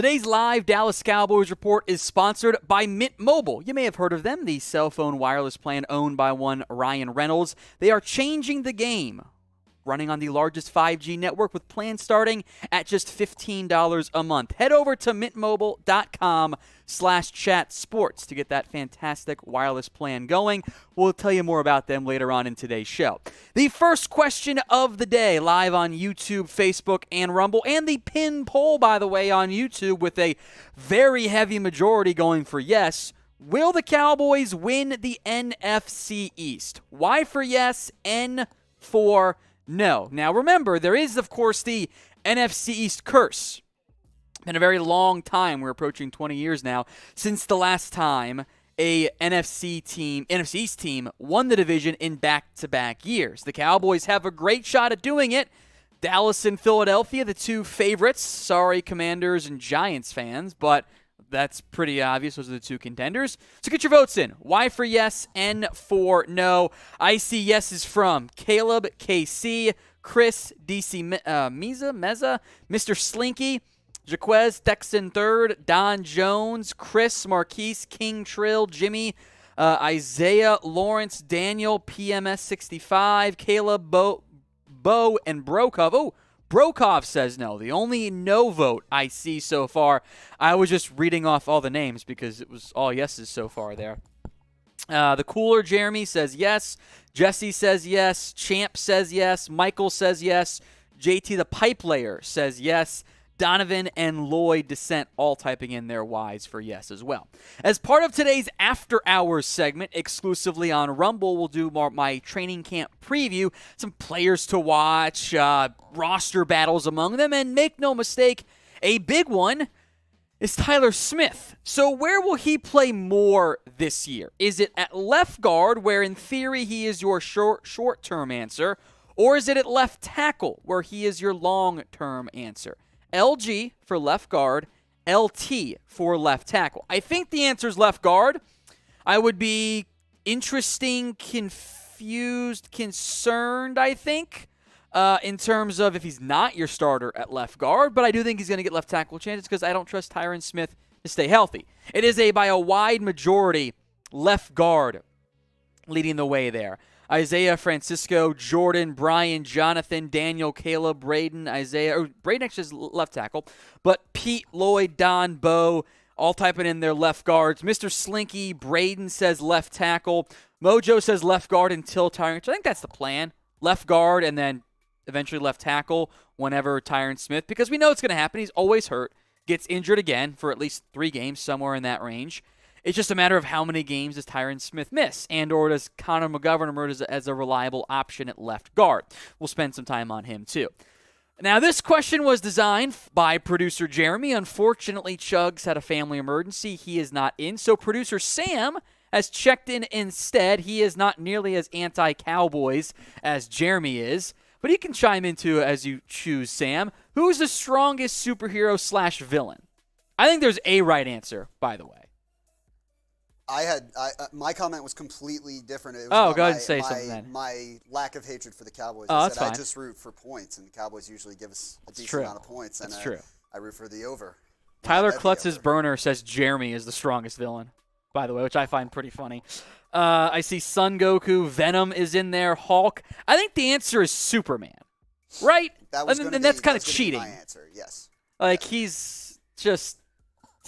Today's live Dallas Cowboys report is sponsored by Mint Mobile. You may have heard of them, the cell phone wireless plan owned by one Ryan Reynolds. They are changing the game, running on the largest 5G network with plans starting at just $15 a month. Head over to mintmobile.com/chatsports to get that fantastic wireless plan going. We'll tell you more about them later on in today's show. The first question of the day, live on YouTube, Facebook, and Rumble, and the pin poll, by the way, on YouTube with a very heavy majority going for yes. Will the Cowboys win the NFC East? Y for yes, N for no. Now, remember, there is, of course, the NFC East curse. Been a very long time. We're approaching 20 years now since the last time a NFC East team won the division in back-to-back years. The Cowboys have a great shot at doing it. Dallas and Philadelphia, the two favorites. Sorry, Commanders and Giants fans, but that's pretty obvious. Those are the two contenders. So get your votes in. Y for yes, N for no. I see yeses from Caleb, KC, Chris, DC Meza, Mr. Slinky, Jaquez, Texan Third, Don Jones, Chris, Marquise, King Trill, Jimmy, Isaiah, Lawrence, Daniel, PMS 65, Caleb, Bo, and Brokov. Oh, Brokov says no. The only no vote I see so far. I was just reading off all the names because it was all yeses so far there. The Cooler Jeremy says yes. Jesse says yes. Champ says yes. Michael says yes. JT the Pipe Layer says yes. Donovan and Lloyd Descent all typing in their Ys for yes as well. As part of today's After Hours segment, exclusively on Rumble, we'll do my training camp preview, some players to watch, roster battles among them, and make no mistake, a big one is Tyler Smith. So where will he play more this year? Is it at left guard, where in theory he is your short-term answer, or is it at left tackle, where he is your long-term answer? LG for left guard, LT for left tackle. I think the answer is left guard. I would be confused, concerned, I think, in terms of if he's not your starter at left guard, but I do think he's going to get left tackle chances because I don't trust Tyron Smith to stay healthy. It is by a wide majority left guard leading the way there. Isaiah, Francisco, Jordan, Brian, Jonathan, Daniel, Caleb, Braden, Isaiah. Braden actually is left tackle. But Pete, Lloyd, Don, Bo, all typing in their left guards. Mr. Slinky, Braden says left tackle. Mojo says left guard until Tyron. I think that's the plan. Left guard and then eventually left tackle whenever Tyron Smith. Because we know it's going to happen. He's always hurt. Gets injured again for at least 3 games, somewhere in that range. It's just a matter of how many games does Tyron Smith miss, and or does Connor McGovern emerge as a reliable option at left guard. We'll spend some time on him, too. Now, this question was designed by producer Jeremy. Unfortunately, Chugs had a family emergency. He is not in, so producer Sam has checked in instead. He is not nearly as anti-Cowboys as Jeremy is, but he can chime in, too, as you choose, Sam. Who's the strongest superhero/villain? I think there's a right answer, by the way. My comment was completely different. It was go ahead and say something then. My lack of hatred for the Cowboys. Oh, I that's said fine. I just root for points, and the Cowboys usually give us a decent true. amount of points. That's and true. I root for the over. Tyler Klutz's burner says Jeremy is the strongest villain, by the way, which I find pretty funny. I see Sun Goku, Venom is in there, Hulk. I think the answer is Superman, right? That's kind of cheating. My answer, yes.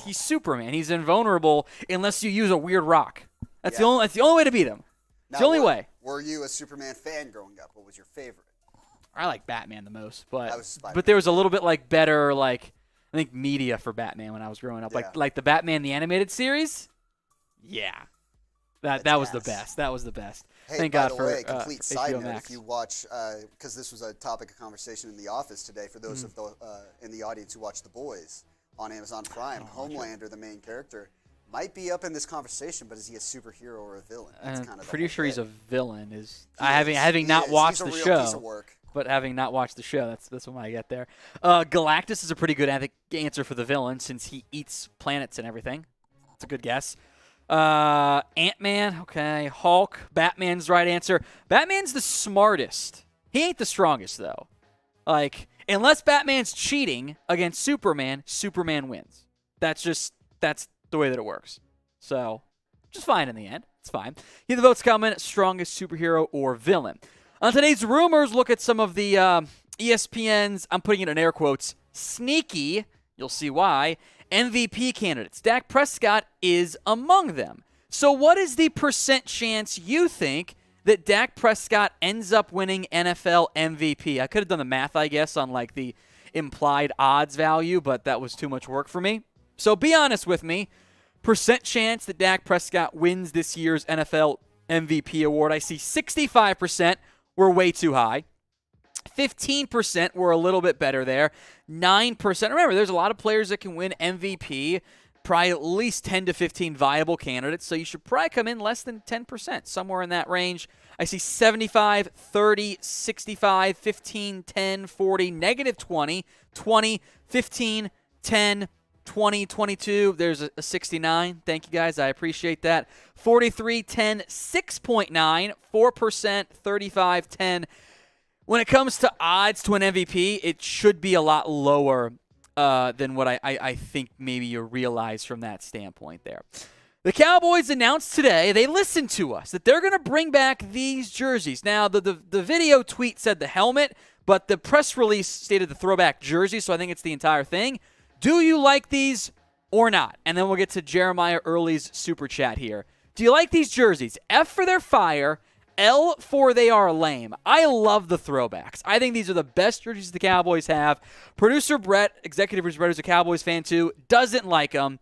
He's Superman. He's invulnerable unless you use a weird rock. That's the only way to beat him. It's the only way. Were you a Superman fan growing up? What was your favorite? I like Batman the most, but Spider-Man. there was a little bit better I think media for Batman when I was growing up. Yeah. Like the Batman the animated series. Yeah. That was the best. That was the best. Hey, Thank by God the for way, complete side HBO note, Max. if you watch, because this was a topic of conversation in the office today for those of the in the audience who watch The Boys on Amazon Prime, Homelander, the main character, might be up in this conversation, but is he a superhero or a villain? That's kind of pretty sure he's a villain. Having not watched the show, piece of work. But having not watched the show, that's what I get there. Galactus is a pretty good answer for the villain since he eats planets and everything. That's a good guess. Ant-Man, okay. Hulk, Batman's the right answer. Batman's the smartest. He ain't the strongest, though. Unless Batman's cheating against Superman, Superman wins. That's the way that it works. So, just fine in the end. It's fine. Here the votes coming, strongest superhero or villain. On today's rumors, look at some of the ESPN's, I'm putting it in air quotes, sneaky, you'll see why, MVP candidates. Dak Prescott is among them. So what is the percent chance you think that Dak Prescott ends up winning NFL MVP? I could have done the math, I guess, on like the implied odds value, but that was too much work for me. So be honest with me. Percent chance that Dak Prescott wins this year's NFL MVP award. I see 65% were way too high. 15% were a little bit better there. 9%. Remember, there's a lot of players that can win MVP. Probably at least 10 to 15 viable candidates. So you should probably come in less than 10%, somewhere in that range. I see 75, 30, 65, 15, 10, 40, negative 20, 20, 15, 10, 20, 22, there's a 69. Thank you, guys. I appreciate that. 43, 10, 6.9, 4%, 35, 10. When it comes to odds to an MVP, it should be a lot lower than what I think maybe you realize from that standpoint there. The Cowboys announced today, they listened to us, that they're going to bring back these jerseys. Now, the video tweet said the helmet, but the press release stated the throwback jersey, so I think it's the entire thing. Do you like these or not? And then we'll get to Jeremiah Early's super chat here. Do you like these jerseys? F for their fire, L for they are lame. I love the throwbacks. I think these are the best jerseys the Cowboys have. Producer Brett, executive producer Brett, who's a Cowboys fan too, doesn't like them.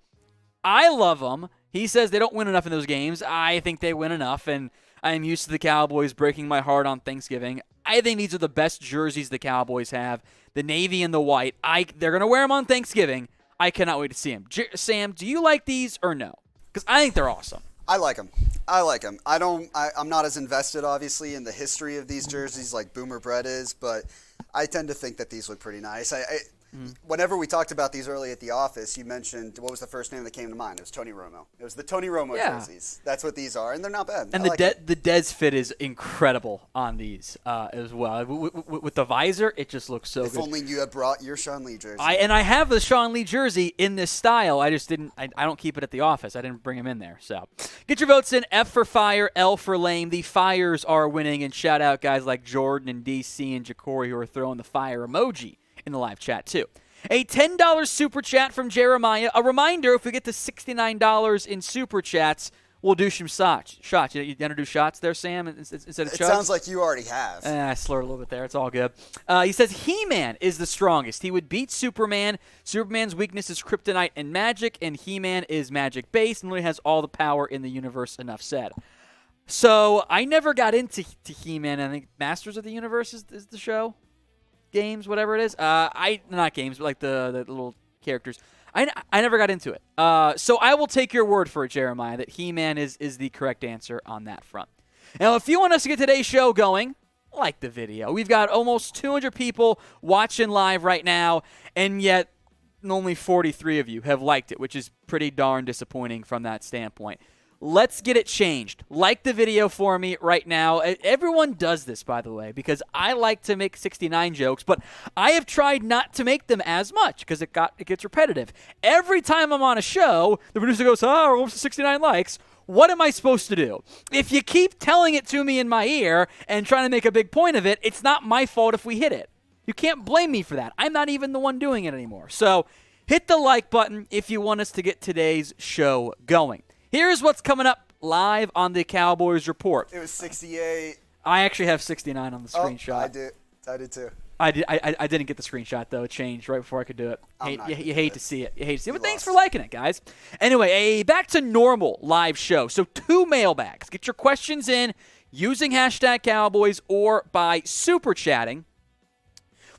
I love them. He says they don't win enough in those games. I think they win enough, and I am used to the Cowboys breaking my heart on Thanksgiving. I think these are the best jerseys the Cowboys have. The navy and the white. They're going to wear them on Thanksgiving. I cannot wait to see them. Sam, do you like these or no? Because I think they're awesome. I like them. I'm not as invested, obviously, in the history of these jerseys like Boomer Brett is, but I tend to think that these look pretty nice. Whenever we talked about these early at the office, you mentioned, what was the first name that came to mind? It was Tony Romo. It was the Tony Romo jerseys. That's what these are, and they're not bad. And the Dez fit is incredible on these as well. With the visor, it just looks so good. If only you had brought your Sean Lee jersey. I have the Sean Lee jersey in this style. I just didn't. I don't keep it at the office. I didn't bring him in there. So get your votes in. F for fire, L for lame. The Fires are winning, and shout out guys like Jordan and DC and Jacory who are throwing the fire emoji in the live chat too. A $10 super chat from Jeremiah. A reminder, if we get to $69 in super chats, we'll do some shots. You want to do shots there, Sam, instead of chugs? It sounds like you already have. I slurred a little bit there. It's all good. He says He-Man is the strongest. He would beat Superman. Superman's weakness is kryptonite and magic, and He-Man is magic-based and really has all the power in the universe, enough said. So I never got into He-Man. I think Masters of the Universe is the show. Games, whatever it is. Not games, but like the little characters. I never got into it. So I will take your word for it, Jeremiah, that He-Man is the correct answer on that front. Now, if you want us to get today's show going, like the video. We've got almost 200 people watching live right now, and yet only 43 of you have liked it, which is pretty darn disappointing from that standpoint. Let's get it changed. Like the video for me right now. Everyone does this, by the way, because I like to make 69 jokes, but I have tried not to make them as much because it gets repetitive. Every time I'm on a show, the producer goes, we're almost 69 likes. What am I supposed to do? If you keep telling it to me in my ear and trying to make a big point of it, it's not my fault if we hit it. You can't blame me for that. I'm not even the one doing it anymore. So hit the like button if you want us to get today's show going. Here's what's coming up live on the Cowboys Report. It was 68. I actually have 69 on the screenshot. I did too. I didn't get the screenshot, though. It changed right before I could do it. You hate to see it. But thanks for liking it, guys. Anyway, a back to normal live show. So 2 mailbags. Get your questions in using hashtag Cowboys or by super chatting.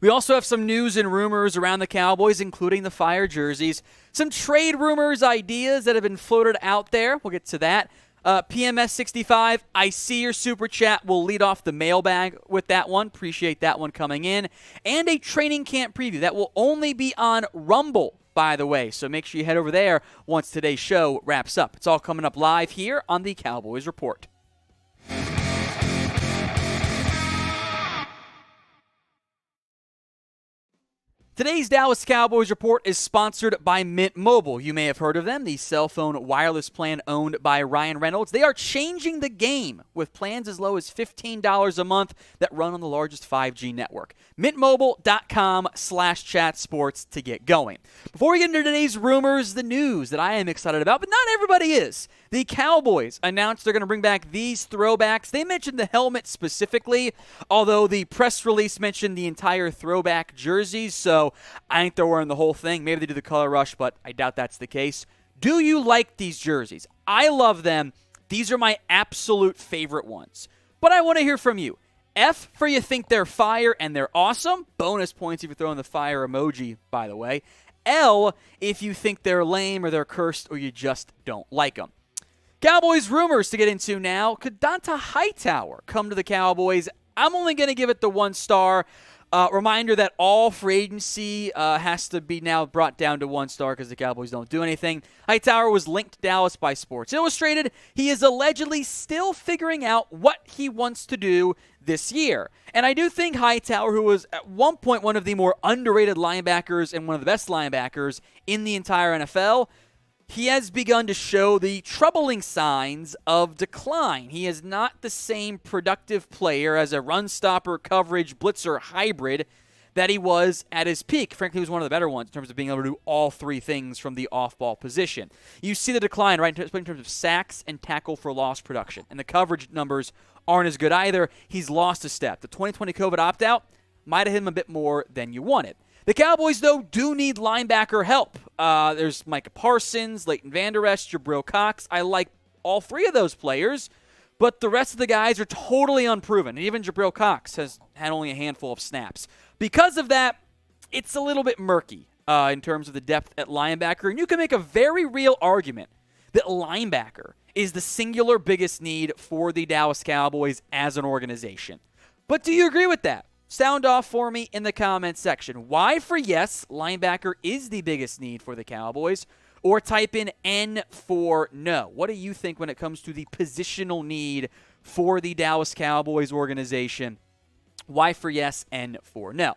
We also have some news and rumors around the Cowboys, including the fire jerseys. Some trade rumors, ideas that have been floated out there. We'll get to that. PMS65, I see your super chat. We'll lead off the mailbag with that one. Appreciate that one coming in. And a training camp preview. That will only be on Rumble, by the way. So make sure you head over there once today's show wraps up. It's all coming up live here on the Cowboys Report. Today's Dallas Cowboys Report is sponsored by Mint Mobile. You may have heard of them, the cell phone wireless plan owned by Ryan Reynolds. They are changing the game with plans as low as $15 a month that run on the largest 5G network. MintMobile.com/chatsports to get going. Before we get into today's rumors, the news that I am excited about, but not everybody is. The Cowboys announced they're going to bring back these throwbacks. They mentioned the helmet specifically, although the press release mentioned the entire throwback jerseys, so I think they're wearing the whole thing. Maybe they do the color rush, but I doubt that's the case. Do you like these jerseys? I love them. These are my absolute favorite ones. But I want to hear from you. F for you think they're fire and they're awesome. Bonus points if you're throwing the fire emoji, by the way. L if you think they're lame or they're cursed or you just don't like them. Cowboys rumors to get into now. Could Deonte Hightower come to the Cowboys? I'm only going to give it the 1 star. Reminder that all free agency has to be now brought down to 1 star because the Cowboys don't do anything. Hightower was linked to Dallas by Sports Illustrated. He is allegedly still figuring out what he wants to do this year. And I do think Hightower, who was at one point one of the more underrated linebackers and one of the best linebackers in the entire NFL, he has begun to show the troubling signs of decline. He is not the same productive player as a run-stopper, coverage, blitzer hybrid that he was at his peak. Frankly, he was one of the better ones in terms of being able to do all 3 things from the off-ball position. You see the decline, right, in terms of sacks and tackle for loss production. And the coverage numbers aren't as good either. He's lost a step. The 2020 COVID opt-out might have hit him a bit more than you wanted. The Cowboys, though, do need linebacker help. There's Micah Parsons, Leighton Vander Esch, Jabril Cox. I like all 3 of those players, but the rest of the guys are totally unproven. And even Jabril Cox has had only a handful of snaps. Because of that, it's a little bit murky in terms of the depth at linebacker. And you can make a very real argument that linebacker is the singular biggest need for the Dallas Cowboys as an organization. But do you agree with that? Sound off for me in the comments section. Why for yes, linebacker is the biggest need for the Cowboys, or type in N for no. What do you think when it comes to the positional need for the Dallas Cowboys organization? Why for yes, N for no.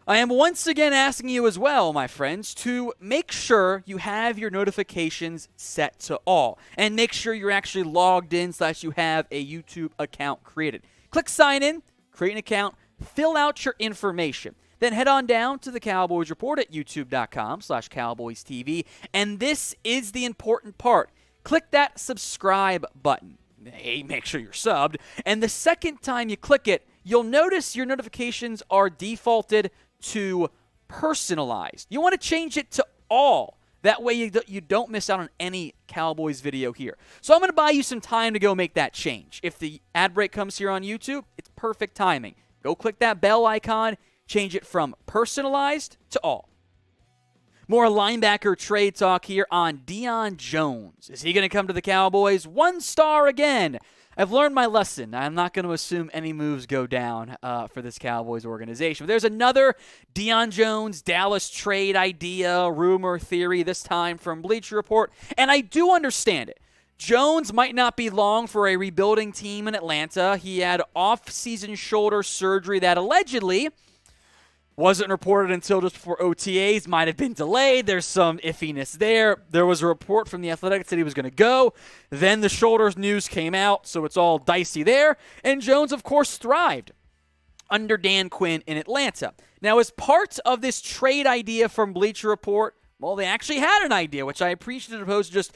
I am once again asking you as well, my friends, to make sure you have your notifications set to all, and make sure you're actually logged in / you have a YouTube account created. Click sign in, create an account, fill out your information. Then head on down to the Cowboys Report at youtube.com/CowboysTV. And this is the important part. Click that subscribe button. Hey, make sure you're subbed. And the second time you click it, you'll notice your notifications are defaulted to personalized. You want to change it to all. That way you don't miss out on any Cowboys video here. So I'm going to buy you some time to go make that change. If the ad break comes here on YouTube, it's perfect timing. Go click that bell icon, change it from personalized to all. More linebacker trade talk here on Deion Jones. Is he going to come to the Cowboys? 1 star again. I've learned my lesson. I'm not going to assume any moves go down for this Cowboys organization. But there's another Deion Jones Dallas trade idea, rumor, theory, this time from Bleacher Report. And I do understand it. Jones might not be long for a rebuilding team in Atlanta. He had off-season shoulder surgery that allegedly wasn't reported until just before OTAs, might have been delayed. There's some iffiness there. There was a report from The Athletic that said he was going to go. Then the shoulders news came out, so it's all dicey there. And Jones, of course, thrived under Dan Quinn in Atlanta. Now, as part of this trade idea from Bleacher Report, well, they actually had an idea, which I appreciate as opposed to just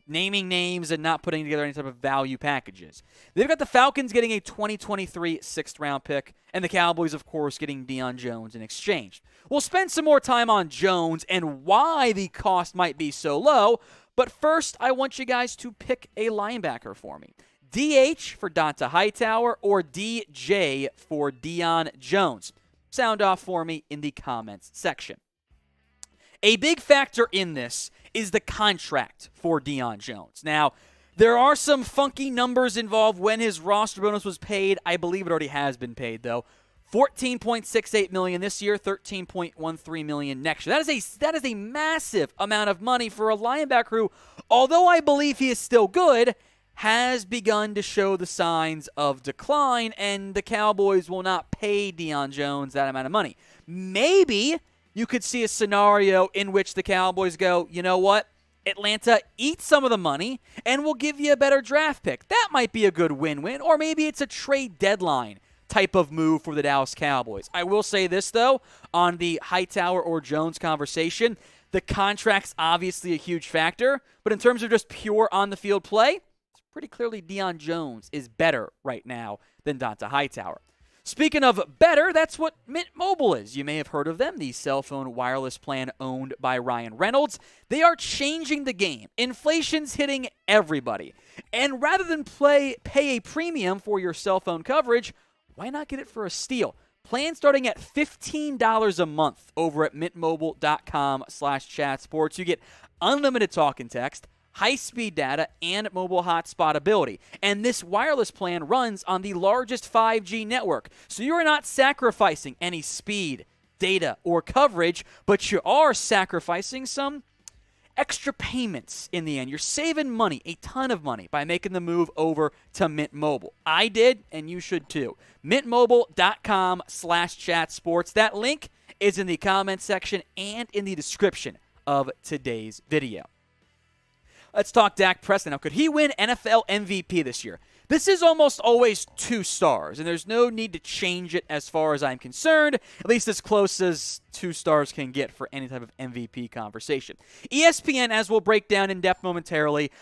naming names and not putting together any type of value packages. They've got the Falcons getting a 2023 6th-round pick, and the Cowboys, of course, getting Deion Jones in exchange. We'll spend some more time on Jones and why the cost might be so low, but first, I want you guys to pick a linebacker for me. DH for Deonte Hightower or DJ for Deion Jones. Sound off for me in the comments section. A big factor in this is the contract for Deion Jones. Now, there are some funky numbers involved when his roster bonus was paid. I believe it already has been paid, though. $14.68 million this year, $13.13 million next year. That is a massive amount of money for a linebacker who, although I believe he is still good, has begun to show the signs of decline, and the Cowboys will not pay Deion Jones that amount of money. Maybe you could see a scenario in which the Cowboys go, you know what? Atlanta, eat some of the money, and we'll give you a better draft pick. That might be a good win-win, or maybe it's a trade deadline type of move for the Dallas Cowboys. I will say this, though, on the Hightower or Jones conversation, the contract's obviously a huge factor, but in terms of just pure on-the-field play, it's pretty clearly Deion Jones is better right now than Deonte Hightower. Speaking of better, that's what Mint Mobile is. You may have heard of them, the cell phone wireless plan owned by Ryan Reynolds. They are changing the game. Inflation's hitting everybody. And rather than pay a premium for your cell phone coverage, why not get it for a steal? Plan starting at $15 a month over at mintmobile.com/chatsports. You get unlimited talk and text, high-speed data, and mobile hotspot ability. And this wireless plan runs on the largest 5G network. So you are not sacrificing any speed, data, or coverage, but you are sacrificing some extra payments in the end. You're saving money, a ton of money, by making the move over to Mint Mobile. I did, and you should too. mintmobile.com/chatsports. That link is in the comments section and in the description of today's video. Let's talk Dak Prescott. Now, could he win NFL MVP this year? This is almost always 2 stars, and there's no need to change it as far as I'm concerned, at least as close as 2 stars can get for any type of MVP conversation. ESPN, as we'll break down in depth momentarily,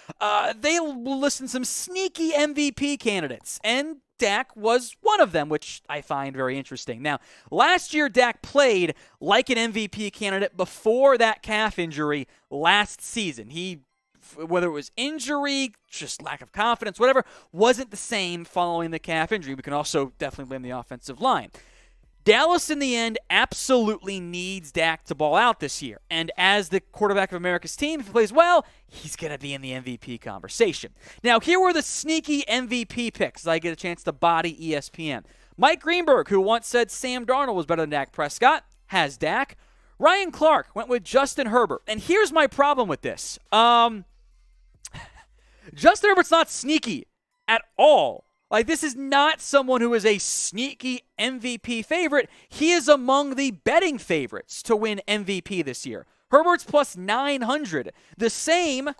they will list some sneaky MVP candidates, and Dak was one of them, which I find very interesting. Now, last year, Dak played like an MVP candidate before that calf injury last season. Whether it was injury, just lack of confidence, whatever, wasn't the same following the calf injury. We can also definitely blame the offensive line. Dallas, in the end, absolutely needs Dak to ball out this year. And as the quarterback of America's team, if he plays well, he's going to be in the MVP conversation. Now, here were the sneaky MVP picks as I get a chance to body ESPN. Mike Greenberg, who once said Sam Darnold was better than Dak Prescott, has Dak. Ryan Clark went with Justin Herbert. And here's my problem with this. Justin Herbert's not sneaky at all. Like, this is not someone who is a sneaky MVP favorite. He is among the betting favorites to win MVP this year. Herbert's plus 900, the same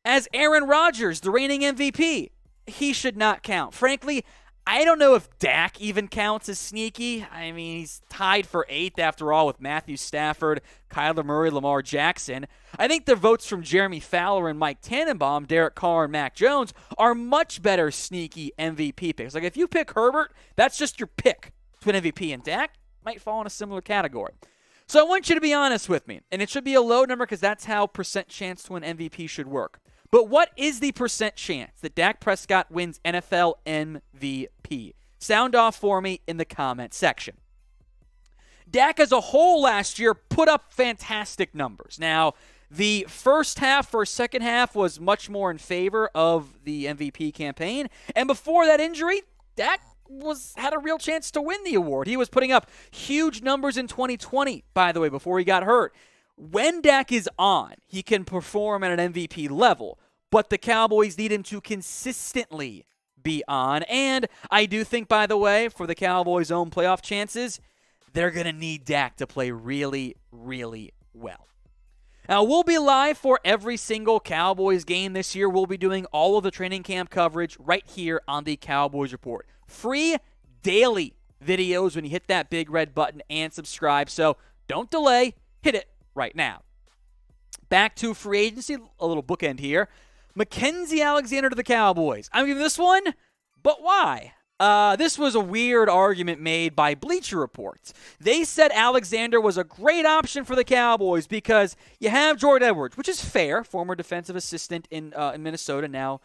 as Aaron Rodgers, the reigning MVP. He should not count. Frankly, I don't know if Dak even counts as sneaky. I mean, he's tied for 8th after all with Matthew Stafford, Kyler Murray, Lamar Jackson. I think the votes from Jeremy Fowler and Mike Tannenbaum, Derek Carr, and Mac Jones are much better sneaky MVP picks. Like, if you pick Herbert, that's just your pick to win MVP, and Dak might fall in a similar category. So I want you to be honest with me, and it should be a low number because that's how percent chance to win MVP should work. But what is the percent chance that Dak Prescott wins NFL MVP? Sound off for me in the comment section. Dak as a whole last year put up fantastic numbers. Now, the first half or second half was much more in favor of the MVP campaign. And before that injury, Dak had a real chance to win the award. He was putting up huge numbers in 2020, by the way, before he got hurt. When Dak is on, he can perform at an MVP level, but the Cowboys need him to consistently be on. And I do think, by the way, for the Cowboys' own playoff chances, they're going to need Dak to play really, really well. Now, we'll be live for every single Cowboys game this year. We'll be doing all of the training camp coverage right here on the Cowboys Report. Free daily videos when you hit that big red button and subscribe. So don't delay. Hit it right now. Back to free agency, a little bookend here. Mackensie Alexander to the Cowboys. I'm giving this one, but why? This was a weird argument made by Bleacher Report. They said Alexander was a great option for the Cowboys because you have Jordan Edwards, which is fair, former defensive assistant in Minnesota, now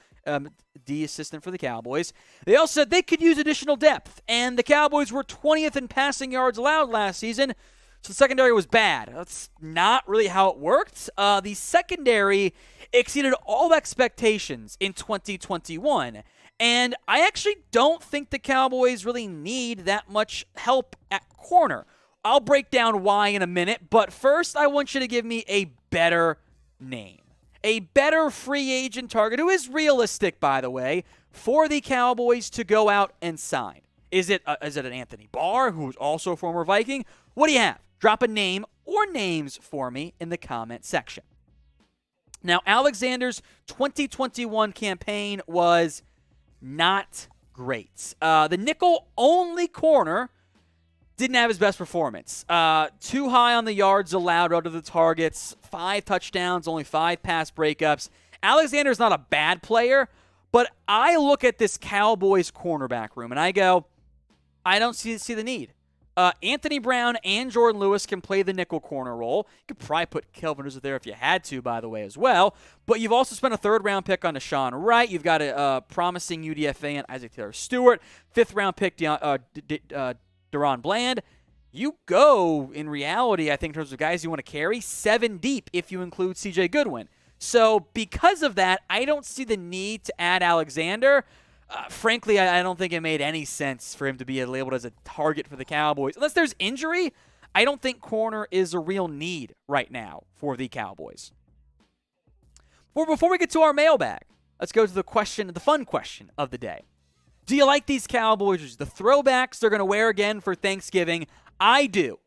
D assistant for the Cowboys. They also said they could use additional depth, and the Cowboys were 20th in passing yards allowed last season, so the secondary was bad. That's not really how it worked. The secondary exceeded all expectations in 2021. And I actually don't think the Cowboys really need that much help at corner. I'll break down why in a minute, but first I want you to give me a better name. A better free agent target, who is realistic, by the way, for the Cowboys to go out and sign. Is it an Anthony Barr, who's also a former Viking? What do you have? Drop a name or names for me in the comment section. Now, Alexander's 2021 campaign was not great. The nickel-only corner didn't have his best performance. Too high on the yards allowed out of the targets, 5 touchdowns, only 5 pass breakups. Alexander's not a bad player, but I look at this Cowboys cornerback room and I go, I don't see the need. Anthony Brown and Jordan Lewis can play the nickel corner role. You could probably put Kelvin Rizzo there if you had to, by the way, as well. But you've also spent a 3rd-round pick on Deshaun Wright. You've got a promising UDFA and Isaac Taylor-Stewart. 5th-round pick Deron Bland. You go, in reality, I think, in terms of guys you want to carry, 7 deep if you include C.J. Goodwin. So because of that, I don't see the need to add Alexander. Frankly, I don't think it made any sense for him to be labeled as a target for the Cowboys. Unless there's injury, I don't think corner is a real need right now for the Cowboys. Before we get to our mailbag, let's go to the fun question of the day. Do you like these Cowboys? The throwbacks they're going to wear again for Thanksgiving? I do.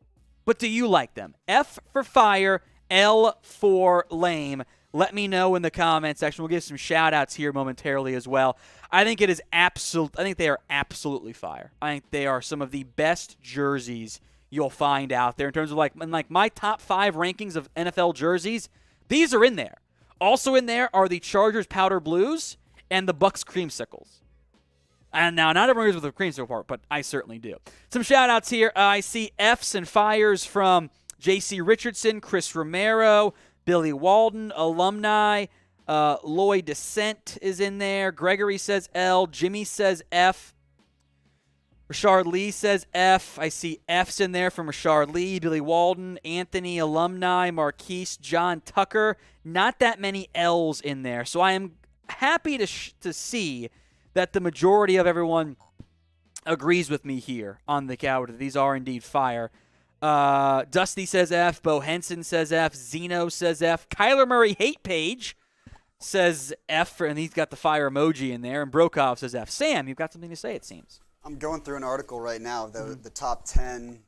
But do you like them? F for fire, L for lame. Let me know in the comment section. We'll give some shout-outs here momentarily as well. I think they are absolutely fire. I think they are some of the best jerseys you'll find out there in terms of like my top 5 rankings of NFL jerseys. These are in there. Also in there are the Chargers powder blues and the Bucs creamsicles. And now, not everyone agrees with the creamsicle part, but I certainly do. Some shout-outs here. I see Fs and fires from J.C. Richardson, Chris Romero, Billy Walden, alumni. Lloyd Descent is in there. Gregory says L. Jimmy says F. Rashard Lee says F. I see Fs in there from Rashard Lee, Billy Walden, Anthony, alumni, Marquise, John Tucker. Not that many L's in there. So I am happy to see that the majority of everyone agrees with me here on the Cowboys. These are indeed fire. Dusty says F. Bo Henson says F. Zeno says F. Kyler Murray hate page says F, and he's got the fire emoji in there. And Brokaw says F. Sam, you've got something to say, it seems. I'm going through an article right now of the top 10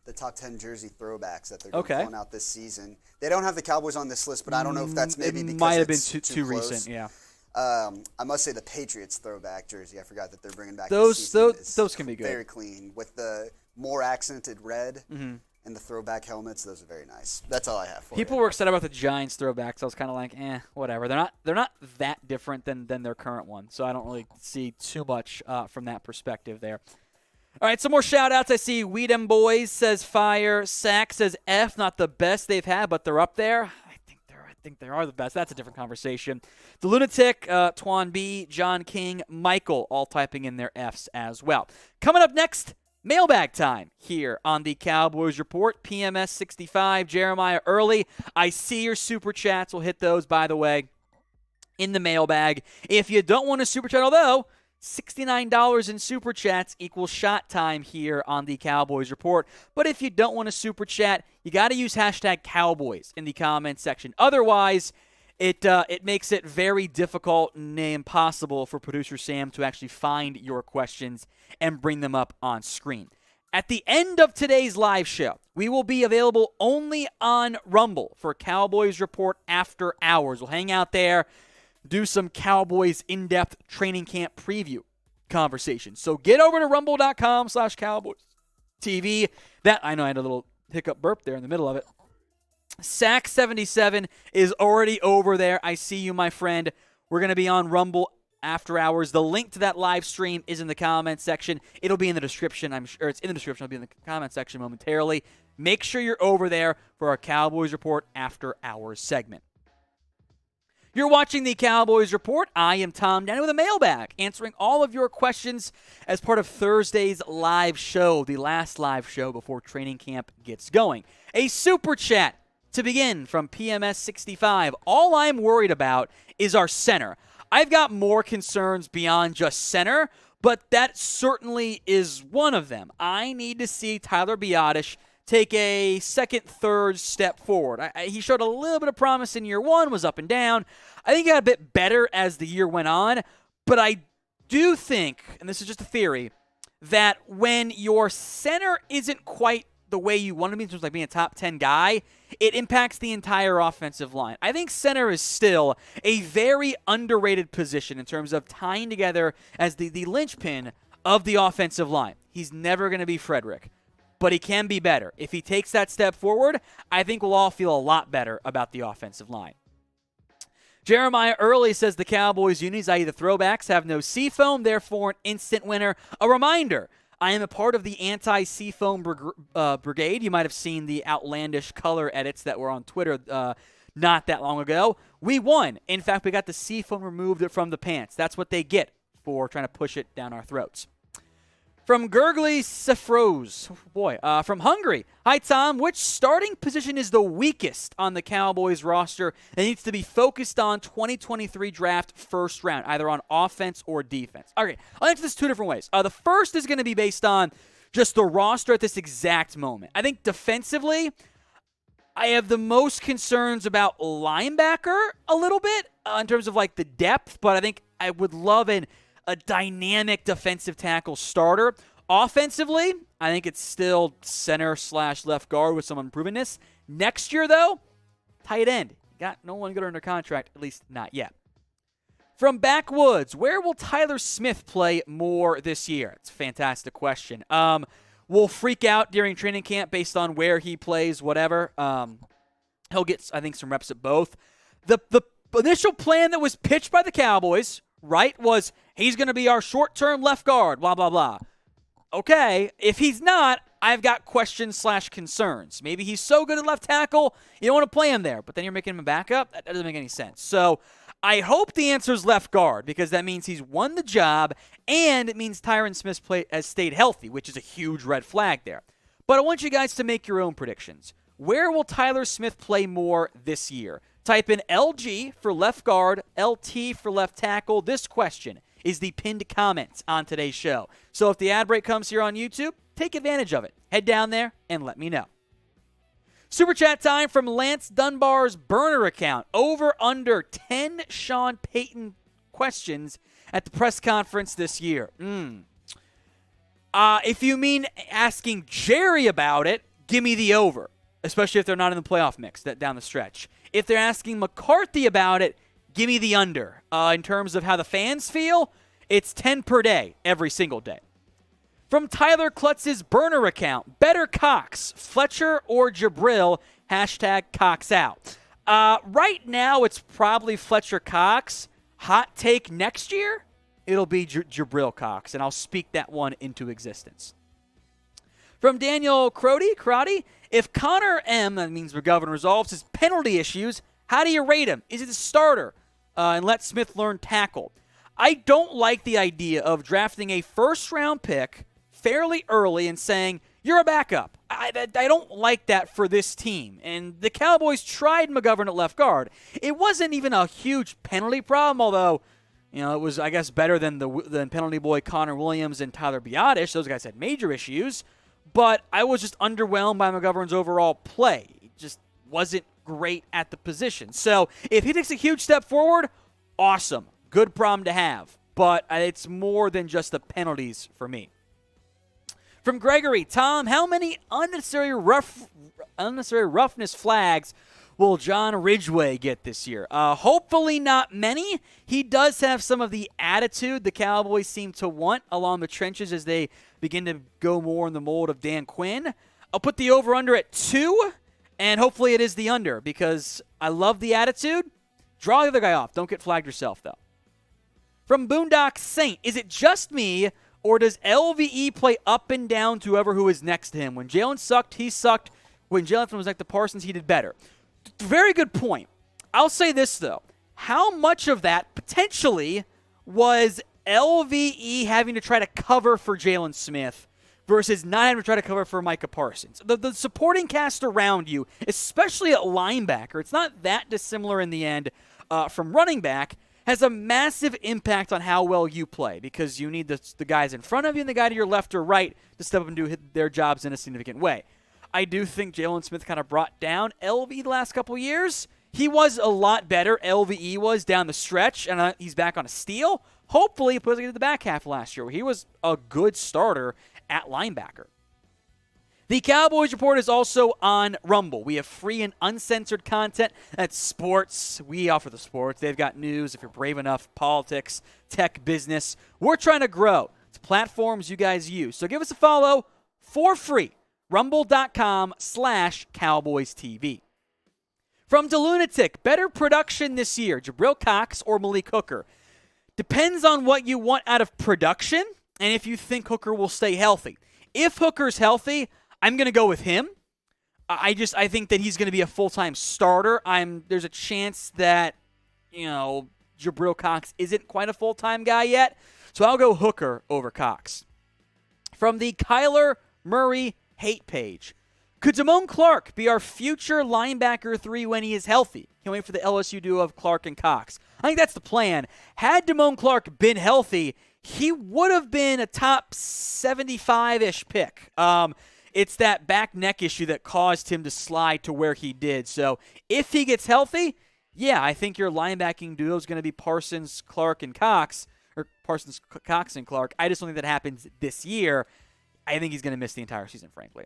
jersey throwbacks that they're going out this season. They don't have the Cowboys on this list, but I don't know if that's maybe because might have been too too close. recent. Yeah. I must say the Patriots throwback jersey. I forgot that they're bringing back those can be good. Very clean with the more accented red and the throwback helmets. Those are very nice. That's all I have for People were excited about the Giants throwbacks. I was kind of like, whatever. They're not that different than their current one, so I don't really see too much from that perspective there. All right, some more shout-outs. I see Weedem Boys says fire. Sack says F, not the best they've had, but they're up there. I think they are the best. That's a different conversation. The Lunatic, Twan B, John King, Michael, all typing in their Fs as well. Coming up next, mailbag time here on the Cowboys Report. PMS 65, Jeremiah Early. I see your super chats. We'll hit those, by the way, in the mailbag. If you don't want a super chat, although $69 in super chats equals shot time here on the Cowboys Report. But if you don't want a super chat, you got to use hashtag Cowboys in the comments section. Otherwise, it makes it very difficult and impossible for producer Sam to actually find your questions and bring them up on screen. At the end of today's live show, we will be available only on Rumble for Cowboys Report After Hours. We'll hang out there, do some Cowboys in-depth training camp preview conversation. So get over to rumble.com/Cowboys TV. That, I know I had a little hiccup burp there in the middle of it. Sack77 is already over there. I see you, my friend. We're going to be on Rumble After Hours. The link to that live stream is in the comments section. It'll be in the description. I'm sure it's in the description. It'll be in the comment section momentarily. Make sure you're over there for our Cowboys Report After Hours segment. You're watching the Cowboys Report. I am Tom Downey with a mailbag, answering all of your questions as part of Thursday's live show, the last live show before training camp gets going. A super chat to begin from PMS 65. All I'm worried about is our center. I've got more concerns beyond just center, but that certainly is one of them. I need to see Tyler Biadasz take a second, third step forward. He showed a little bit of promise in year one, was up and down. I think he got a bit better as the year went on, but I do think, and this is just a theory, that when your center isn't quite the way you want to be in terms of like being a top 10 guy, it impacts the entire offensive line. I think center is still a very underrated position in terms of tying together as the linchpin of the offensive line. He's never going to be Frederick, but he can be better. If he takes that step forward, I think we'll all feel a lot better about the offensive line. Jeremiah Early says the Cowboys unis, i.e. the throwbacks, have no seafoam, therefore an instant winner. A reminder, I am a part of the anti-seafoam brigade. You might have seen the outlandish color edits that were on Twitter not that long ago. We won. In fact, we got the seafoam removed from the pants. That's what they get for trying to push it down our throats. From Gurgly Cephus, from Hungary. Hi, Tom. Which starting position is the weakest on the Cowboys roster that needs to be focused on 2023 draft first round, either on offense or defense? Okay, I'll answer this two different ways. The first is going to be based on just the roster at this exact moment. I think defensively, I have the most concerns about linebacker a little bit in terms of like the depth, but I think I would love a dynamic defensive tackle starter. Offensively, I think it's still center/left guard with some unprovenness. Next year, though, tight end. Got no one good under contract, at least not yet. From Backwoods, where will Tyler Smith play more this year? It's a fantastic question. We'll freak out during training camp based on where he plays, whatever. He'll get, I think, some reps at both. The initial plan that was pitched by the Cowboys, right, was he's going to be our short-term left guard, blah, blah, blah. Okay, if he's not, I've got questions/concerns. Maybe he's so good at left tackle, you don't want to play him there, but then you're making him a backup? That doesn't make any sense. So I hope the answer is left guard because that means he's won the job and it means Tyron Smith has stayed healthy, which is a huge red flag there. But I want you guys to make your own predictions. Where will Tyler Smith play more this year? Type in LG for left guard, LT for left tackle. This question is the pinned comment on today's show. So if the ad break comes here on YouTube, take advantage of it. Head down there and let me know. Super chat time from Lance Dunbar's burner account. Over under 10 Sean Payton questions at the press conference this year. If you mean asking Jerry about it, give me the over, especially if they're not in the playoff mix down the stretch. If they're asking McCarthy about it, give me the under. In terms of how the fans feel, it's 10 per day, every single day. From Tyler Klutz's burner account, better Cox, Fletcher or Jabril, hashtag Cox out. Right now, it's probably Fletcher Cox. Hot take next year, it'll be Jabril Cox, and I'll speak that one into existence. From Daniel Crotty, if Connor M., that means McGovern, resolves his penalty issues, how do you rate him? Is he the starter? And let Smith learn tackle. I don't like the idea of drafting a first-round pick fairly early and saying, you're a backup. I don't like that for this team. And the Cowboys tried McGovern at left guard. It wasn't even a huge penalty problem, although it was, I guess, better than the penalty boy Connor Williams and Tyler Biadasz. Those guys had major issues. But I was just underwhelmed by McGovern's overall play. He just wasn't great at the position. So if he takes a huge step forward, awesome. Good problem to have. But it's more than just the penalties for me. From Gregory, Tom, how many unnecessary roughness flags will John Ridgway get this year? Hopefully not many. He does have some of the attitude the Cowboys seem to want along the trenches as they begin to go more in the mold of Dan Quinn. I'll put the over-under at 2, and hopefully it is the under because I love the attitude. Draw the other guy off. Don't get flagged yourself, though. From Boondock Saint, is it just me, or does LVE play up and down to whoever who is next to him? When Jalen sucked, he sucked. When Jalen was like the Parsons, he did better. Very good point. I'll say this, though. How much of that potentially was LVE having to try to cover for Jalen Smith versus not having to try to cover for Micah Parsons? The supporting cast around you, especially at linebacker, it's not that dissimilar in the end from running back, has a massive impact on how well you play because you need the guys in front of you and the guy to your left or right to step up and do their jobs in a significant way. I do think Jalen Smith kind of brought down LVE the last couple years. He was a lot better, LVE was, down the stretch, and he's back on a steal. Hopefully, he puts it in the back half last year where he was a good starter at linebacker. The Cowboys Report is also on Rumble. We have free and uncensored content. That's sports. We offer the sports. They've got news, if you're brave enough, politics, tech, business. We're trying to grow. It's platforms you guys use. So give us a follow for free. Rumble.com/CowboysTV. From DeLunatic, better production this year, Jabril Cox or Malik Hooker. Depends on what you want out of production and if you think Hooker will stay healthy. If Hooker's healthy, I'm going to go with him. I think that he's going to be a full-time starter. There's a chance that, Jabril Cox isn't quite a full-time guy yet. So I'll go Hooker over Cox. From the Kyler Murray hate page. Could Damone Clark be our future linebacker 3 when he is healthy? Can't wait for the LSU duo of Clark and Cox. I think that's the plan. Had Damone Clark been healthy, he would have been a top 75-ish pick. It's that back neck issue that caused him to slide to where he did. So if he gets healthy, yeah, I think your linebacking duo is going to be Parsons, Clark, and Cox, or Parsons, Cox, and Clark. I just don't think that happens this year. I think he's going to miss the entire season, frankly.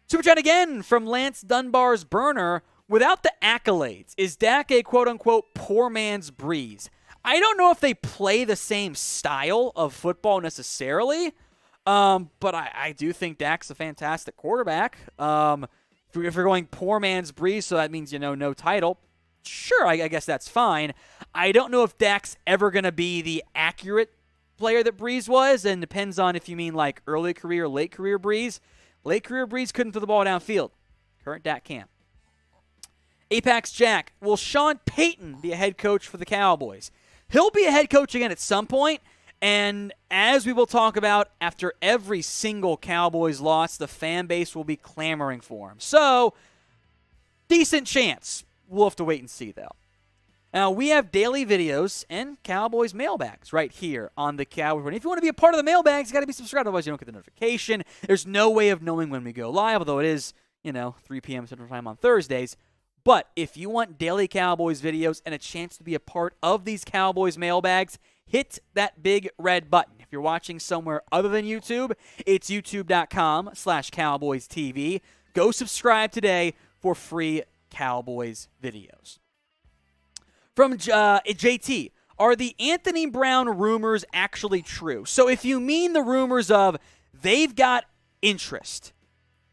Super chat again from Lance Dunbar's burner. Without the accolades, is Dak a quote-unquote poor man's Breeze? I don't know if they play the same style of football necessarily, but I do think Dak's a fantastic quarterback. If you're going poor man's Breeze, so that means, no title, sure, I guess that's fine. I don't know if Dak's ever going to be the accurate player that Breeze was, and depends on if you mean like early career, late career Breeze. Late career Breeze couldn't throw the ball downfield. Current Dak can. Apex Jack, will Sean Payton be a head coach for the Cowboys? He'll be a head coach again at some point, and as we will talk about, after every single Cowboys loss, the fan base will be clamoring for him. So, decent chance. We'll have to wait and see, though. Now, we have daily videos and Cowboys mailbags right here on the Cowboys Report. If you want to be a part of the mailbags, you got to be subscribed, otherwise you don't get the notification. There's no way of knowing when we go live, although it is, 3 p.m. Central Time on Thursdays. But if you want daily Cowboys videos and a chance to be a part of these Cowboys mailbags, hit that big red button. If you're watching somewhere other than YouTube, it's youtube.com/CowboysTV. Go subscribe today for free Cowboys videos. From JT, are the Anthony Brown rumors actually true? So if you mean the rumors of they've got interest,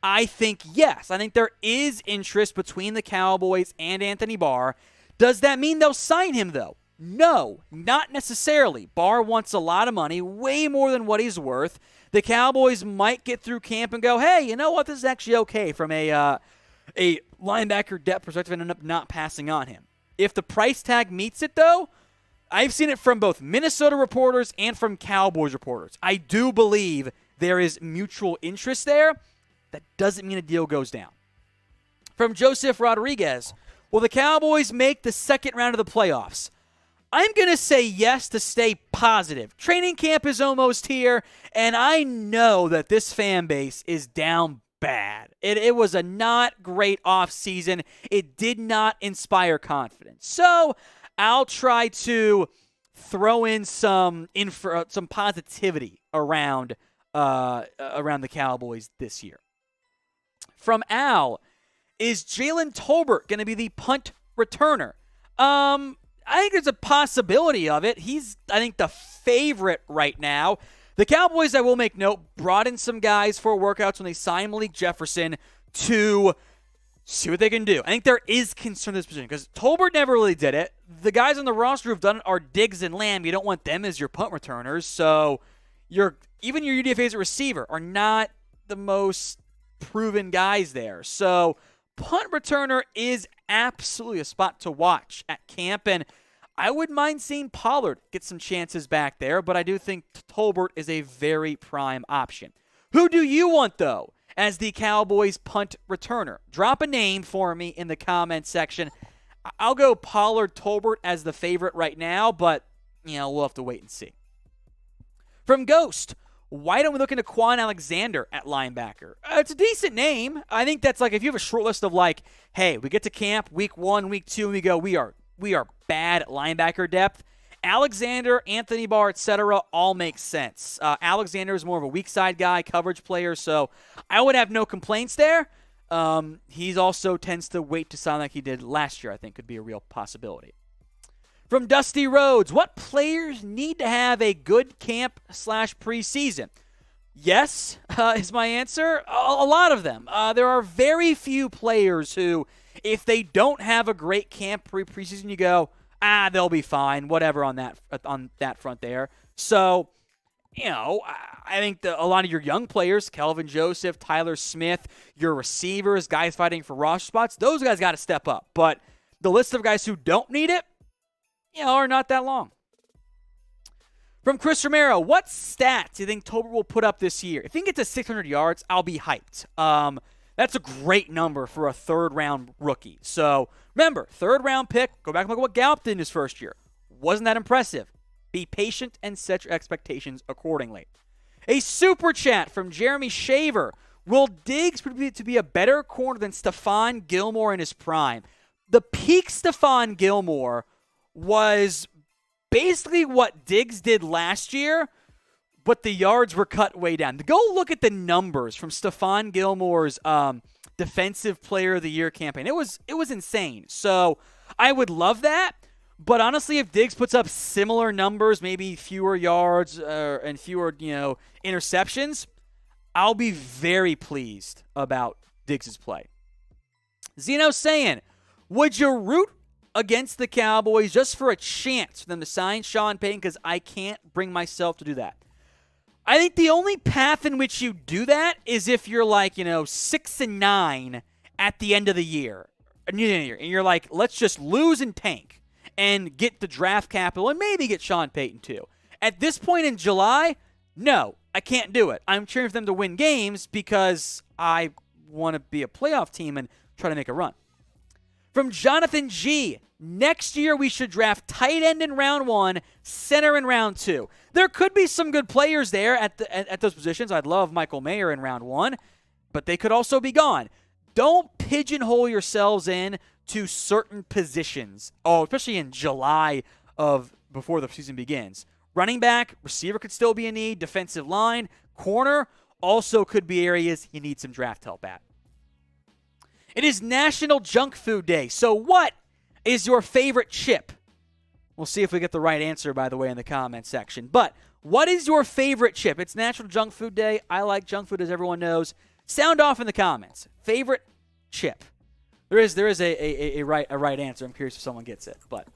I think yes. I think there is interest between the Cowboys and Anthony Barr. Does that mean they'll sign him, though? No, not necessarily. Barr wants a lot of money, way more than what he's worth. The Cowboys might get through camp and go, hey, you know what? This is actually okay from a linebacker depth perspective and end up not passing on him. If the price tag meets it, though, I've seen it from both Minnesota reporters and from Cowboys reporters. I do believe there is mutual interest there. That doesn't mean a deal goes down. From Joseph Rodriguez, will the Cowboys make the second round of the playoffs? I'm going to say yes to stay positive. Training camp is almost here, and I know that this fan base is down bad. It was a not great offseason. It did not inspire confidence. So I'll try to throw in some positivity around the Cowboys this year. From Al, is Jalen Tolbert going to be the punt returner? I think there's a possibility of it. He's, I think, the favorite right now. The Cowboys, I will make note, brought in some guys for workouts when they signed Malik Jefferson to see what they can do. I think there is concern in this position because Tolbert never really did it. The guys on the roster who've done it are Diggs and Lamb. You don't want them as your punt returners. So even your UDFAs at receiver are not the most proven guys there. So punt returner is absolutely a spot to watch at camp, and I wouldn't mind seeing Pollard get some chances back there, but I do think Tolbert is a very prime option. Who do you want, though, as the Cowboys punt returner? Drop a name for me in the comment section. I'll go Pollard, Tolbert as the favorite right now, but we'll have to wait and see. From Ghost, why don't we look into Quan Alexander at linebacker? It's a decent name. I think that's like if you have a short list of like, hey, we get to camp week 1, week 2, and we go, we are bad at linebacker depth, Alexander, Anthony Barr, etc. all make sense. Alexander is more of a weak side guy, coverage player, so I would have no complaints there. He also tends to wait to sign like he did last year, I think could be a real possibility. From Dusty Rhodes, what players need to have a good camp/preseason? Yes, is my answer. A lot of them. There are very few players who, if they don't have a great camp preseason, you go, they'll be fine, whatever on that front there. So, I think a lot of your young players, Kelvin Joseph, Tyler Smith, your receivers, guys fighting for roster spots, those guys got to step up. But the list of guys who don't need it, are not that long. From Chris Romero, what stats do you think Tolbert will put up this year? If he gets to 600 yards, I'll be hyped. That's a great number for a third-round rookie. So, remember, third-round pick, go back and look at what Gallup did in his first year. Wasn't that impressive? Be patient and set your expectations accordingly. A super chat from Jeremy Shaver. Will Diggs prove to be a better corner than Stephon Gilmore in his prime? The peak Stephon Gilmore was basically what Diggs did last year, but the yards were cut way down. Go look at the numbers from Stephon Gilmore's Defensive Player of the Year campaign. It was insane. So I would love that. But honestly, if Diggs puts up similar numbers, maybe fewer yards and fewer, interceptions, I'll be very pleased about Diggs' play. Zeno saying, would you root against the Cowboys just for a chance for them to sign Sean Payton? Because I can't bring myself to do that. I think the only path in which you do that is if you're 6-9 at the end of the year. And you're like, let's just lose and tank and get the draft capital and maybe get Sean Payton too. At this point in July, no, I can't do it. I'm cheering for them to win games because I want to be a playoff team and try to make a run. From Jonathan G., next year we should draft tight end in round 1, center in round 2. There could be some good players there at those positions. I'd love Michael Mayer in round 1, but they could also be gone. Don't pigeonhole yourselves in to certain positions. Especially in July before the season begins. Running back, receiver could still be a need. Defensive line, corner also could be areas you need some draft help at. It is National Junk Food Day. So what is your favorite chip? We'll see if we get the right answer, by the way, in the comment section. But what is your favorite chip? It's National Junk Food Day. I like junk food, as everyone knows. Sound off in the comments. Favorite chip. There is a right answer. I'm curious if someone gets it. But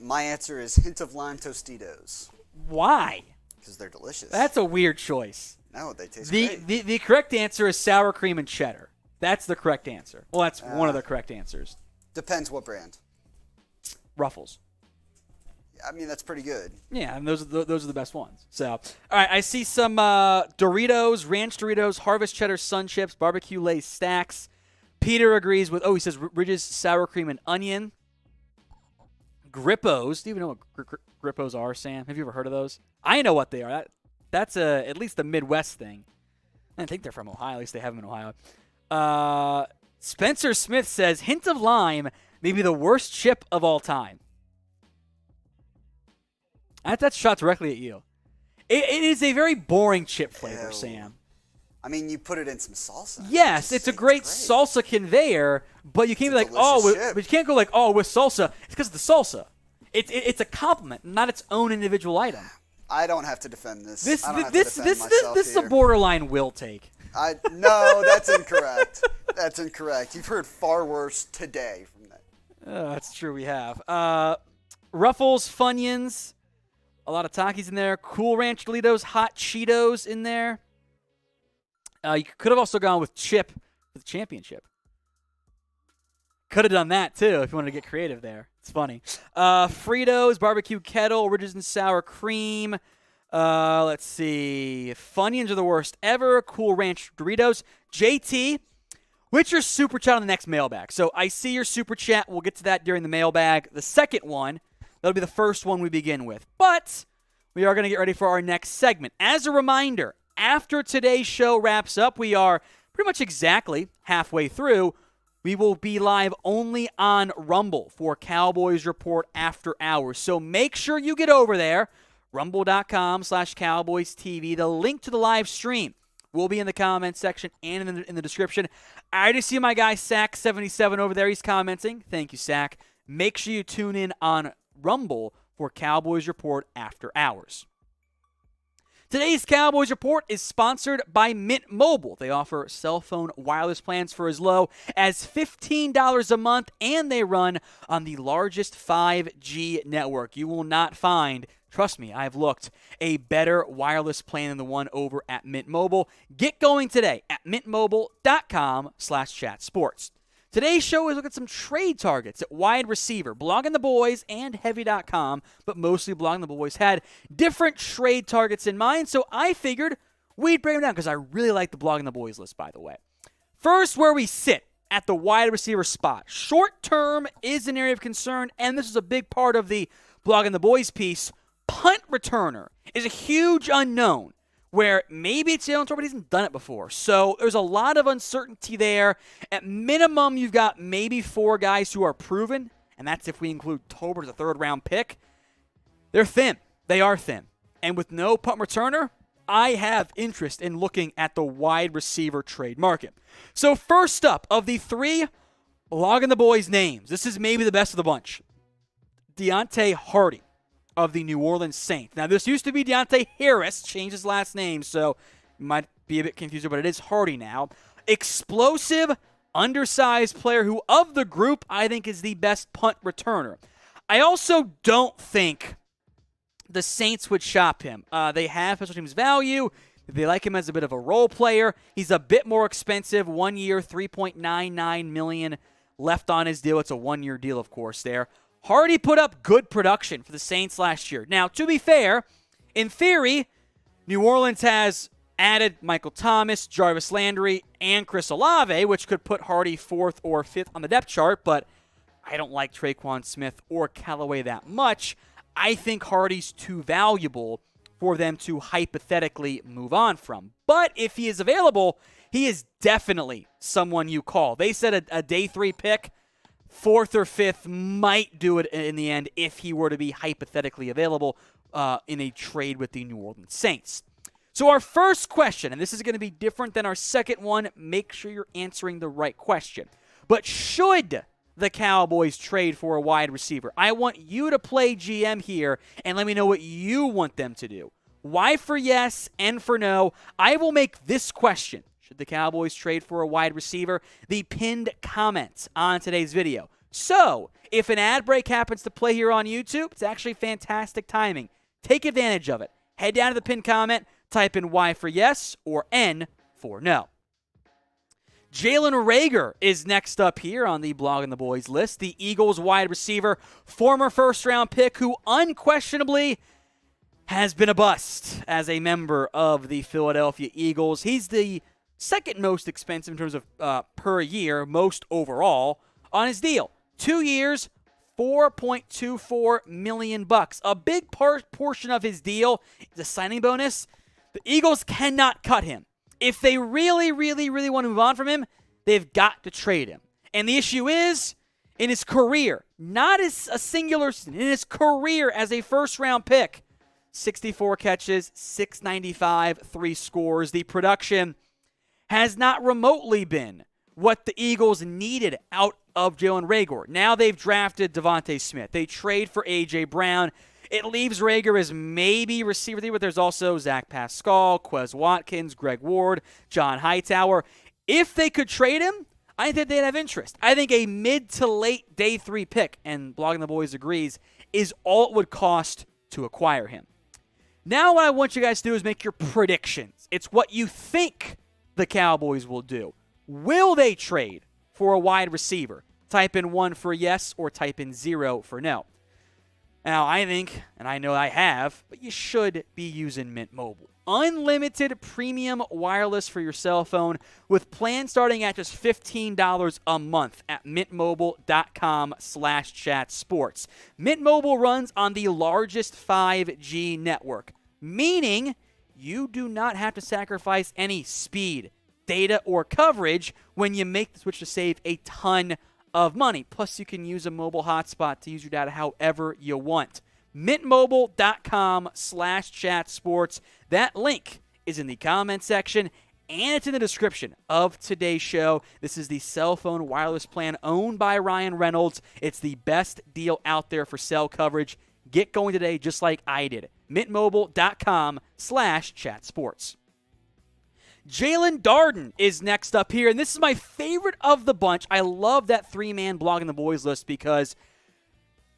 my answer is hint of lime Tostitos. Why? Because they're delicious. That's a weird choice. No, they taste great. The correct answer is sour cream and cheddar. That's the correct answer. Well, that's one of the correct answers. Depends what brand. Ruffles. I mean, that's pretty good. Yeah, and those are the best ones. So, all right, I see some Doritos, Ranch Doritos, Harvest Cheddar Sun Chips, Barbecue Lay's Stacks. Peter agrees with, he says Ridge's Sour Cream and Onion. Grippos. Do you even know what Grippos are, Sam? Have you ever heard of those? I know what they are. That's at least a Midwest thing. I think they're from Ohio. At least they have them in Ohio. Spencer Smith says, hint of lime may be the worst chip of all time. That's shot directly at you. It is a very boring chip flavor, Sam. I mean, you put it in some salsa. Yes, it's a great salsa conveyor, but you can't be like, but you can't go like, with salsa. It's because of the salsa. It's a compliment, not its own individual item. I don't have to defend this. This is a borderline will take. No, that's incorrect. That's incorrect. You've heard far worse today from that. That's true, we have. Ruffles, Funyuns, a lot of Takis in there. Cool Ranch Doritos, Hot Cheetos in there. You could have also gone with chip for the championship. Could have done that, too, if you wanted to get creative there. It's funny. Fritos, Barbecue Kettle, Ridges and Sour Cream. Let's see. Funyuns are the worst ever. Cool Ranch Doritos. JT, what's your super chat on the next mailbag? So I see your super chat. We'll get to that during the mailbag. The second one, that'll be the first one we begin with. But we are going to get ready for our next segment. As a reminder, after today's show wraps up, we are pretty much exactly halfway through. we will be live only on Rumble for Cowboys Report After Hours. So make sure you get over there, rumble.com/Cowboys TV. The link to the live stream will be in the comments section and in the description. I already see my guy Sack77 over there. He's commenting. Thank you, Sack. Make sure you tune in on Rumble for Cowboys Report After Hours. Today's Cowboys Report is sponsored by Mint Mobile. They offer cell phone wireless plans for as low as $15 a month, and they run on the largest 5G network. You will not find, trust me, I've looked, a better wireless plan than the one over at Mint Mobile. Get going today at mintmobile.com/chatsports. Today's show is looking at some trade targets at wide receiver. Blogging the Boys and Heavy.com, but mostly Blogging the Boys, had different trade targets in mind, so I figured we'd break them down because I really like the Blogging the Boys list, by the way. First, where we sit at the wide receiver spot. Short term is an area of concern, and this is a big part of the Blogging the Boys piece. Punt returner is a huge unknown, where maybe it's Jalen, but he hasn't done it before. So there's a lot of uncertainty there. At minimum, you've got maybe 4 guys who are proven, and that's if we include Tolbert as a third-round pick. They're thin. They are thin. And with no punt returner, I have interest in looking at the wide receiver trade market. So first up, of the 3 Blogging the Boys names, this is maybe the best of the bunch. Deonte Harty of the New Orleans Saints. Now, this used to be Deonte Harris, changed his last name, so you might be a bit confused, but it is Harty now. Explosive, undersized player who, of the group, I think is the best punt returner. I also don't think the Saints would shop him. They have special teams value. They like him as a bit of a role player. He's a bit more expensive, 1 year, $3.99 million left on his deal. It's a 1-year deal, of course, there. Harty put up good production for the Saints last year. Now, to be fair, in theory, New Orleans has added Michael Thomas, Jarvis Landry, and Chris Olave, which could put Harty 4th or 5th on the depth chart, but I don't like Traquan Smith or Callaway that much. I think Harty's too valuable for them to hypothetically move on from. But if he is available, he is definitely someone you call. They said a day 3 pick, 4th or 5th might do it in the end if he were to be hypothetically available in a trade with the New Orleans Saints. So our first question, and this is going to be different than our second one, make sure you're answering the right question. But should the Cowboys trade for a wide receiver? I want you to play GM here and let me know what you want them to do. Y for yes, N for no. I will make this question, should the Cowboys trade for a wide receiver, the pinned comment on today's video. So, if an ad break happens to play here on YouTube, it's actually fantastic timing. Take advantage of it. Head down to the pinned comment, type in Y for yes or N for no. Jalen Reagor is next up here on the Blogging the Boys list. The Eagles wide receiver, former first-round pick who unquestionably has been a bust as a member of the Philadelphia Eagles. He's the second most expensive in terms of per year, most overall, on his deal. 2 years, $4.24 million. A big portion of his deal is a signing bonus. The Eagles cannot cut him. If they really, really, really want to move on from him, they've got to trade him. And the issue is, in his career, not as a singular, in his career as a first-round pick, 64 catches, 695, 3 scores. The production has not remotely been what the Eagles needed out of Jalen Reagor. Now they've drafted Devontae Smith. They trade for A.J. Brown. It leaves Reagor as maybe receiver 3, but there's also Zach Pascal, Quez Watkins, Greg Ward, John Hightower. If they could trade him, I think they'd have interest. I think a mid to late day 3 pick, and Blogging the Boys agrees, is all it would cost to acquire him. Now what I want you guys to do is make your predictions. It's what you think the Cowboys will do. Will they trade for a wide receiver? Type in 1 for yes or type in 0 for no. Now, I think, and I know I have, but you should be using Mint Mobile. Unlimited premium wireless for your cell phone with plans starting at just $15 a month at mintmobile.com/chatsports. Mint Mobile runs on the largest 5G network, meaning you do not have to sacrifice any speed, data or coverage when you make the switch to save a ton of money. Plus, you can use a mobile hotspot to use your data however you want. mintmobile.com/chatsports. That link is in the comment section, and it's in the description of today's show. This is the cell phone wireless plan owned by Ryan Reynolds. It's the best deal out there for cell coverage. Get going today just like I did. mintmobile.com/chatsports. Jalen Darden is next up here, and this is my favorite of the bunch. I love that three-man Blogging the Boys list because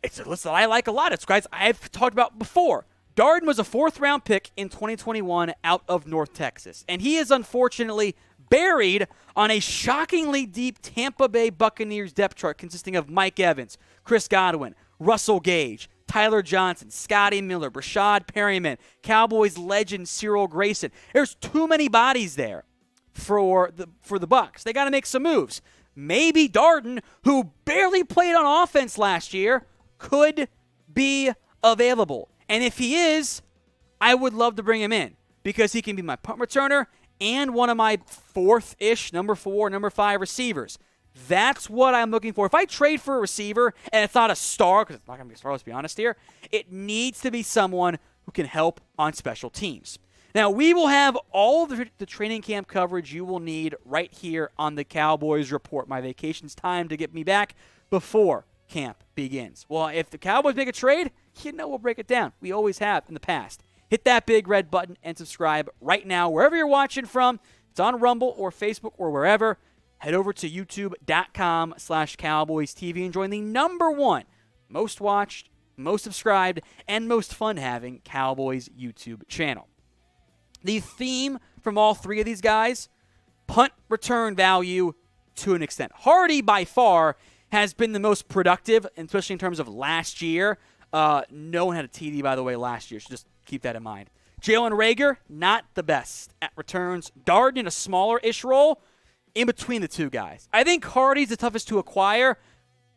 it's a list that I like a lot. It's guys I've talked about before. Darden was a fourth-round pick in 2021 out of North Texas, and he is unfortunately buried on a shockingly deep Tampa Bay Buccaneers depth chart consisting of Mike Evans, Chris Godwin, Russell Gage, Tyler Johnson, Scotty Miller, Brashad Perryman, Cowboys legend Cyril Grayson. There's too many bodies there for the Bucs. They got to make some moves. Maybe Darden, who barely played on offense last year, could be available. And if he is, I would love to bring him in because he can be my punt returner and one of my fourth-ish, number 4, number 5 receivers. That's what I'm looking for. If I trade for a receiver and it's not a star, because it's not going to be a star, let's be honest here, it needs to be someone who can help on special teams. Now, we will have all the training camp coverage you will need right here on the Cowboys Report. My vacation's time to get me back before camp begins. Well, if the Cowboys make a trade, we'll break it down. We always have in the past. Hit that big red button and subscribe right now, wherever you're watching from. It's on Rumble or Facebook or wherever. Head over to youtube.com/Cowboys TV and join the number 1 most watched, most subscribed, and most fun having Cowboys YouTube channel. The theme from all three of these guys, punt return value to an extent. Harty, by far, has been the most productive, especially in terms of last year. No one had a TD, by the way, last year, so just keep that in mind. Jalen Reagor, not the best at returns. Darden in a smaller-ish role. In between the two guys. I think Harty's the toughest to acquire.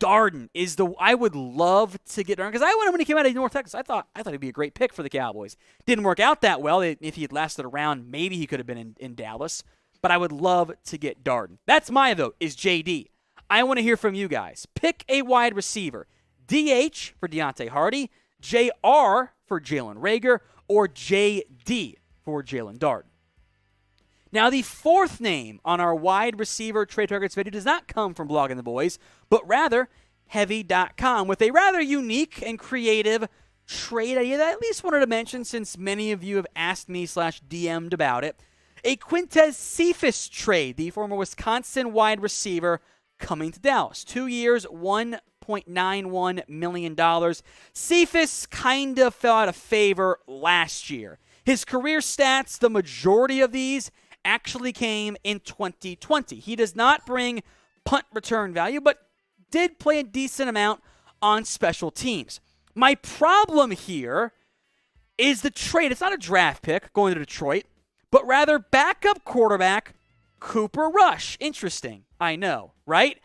Darden is I would love to get Darden because when he came out of North Texas, I thought he'd be a great pick for the Cowboys. Didn't work out that well. If he had lasted around, maybe he could have been in Dallas. But I would love to get Darden. That's my vote, is JD. I want to hear from you guys. Pick a wide receiver. DH for Deonte Harty, JR for Jalen Reagor, or JD for Jalen Darden. Now, the fourth name on our wide receiver trade targets video does not come from Blogging the Boys, but rather Heavy.com with a rather unique and creative trade idea that I at least wanted to mention since many of you have asked me /DM'd about it. A Quintez Cephus trade, the former Wisconsin wide receiver coming to Dallas. 2 years, $1.91 million. Cephus kind of fell out of favor last year. His career stats, the majority of these, actually came in 2020. He does not bring punt return value, but did play a decent amount on special teams. My problem here is the trade. It's not a draft pick going to Detroit, but rather backup quarterback Cooper Rush. Interesting, I know, right?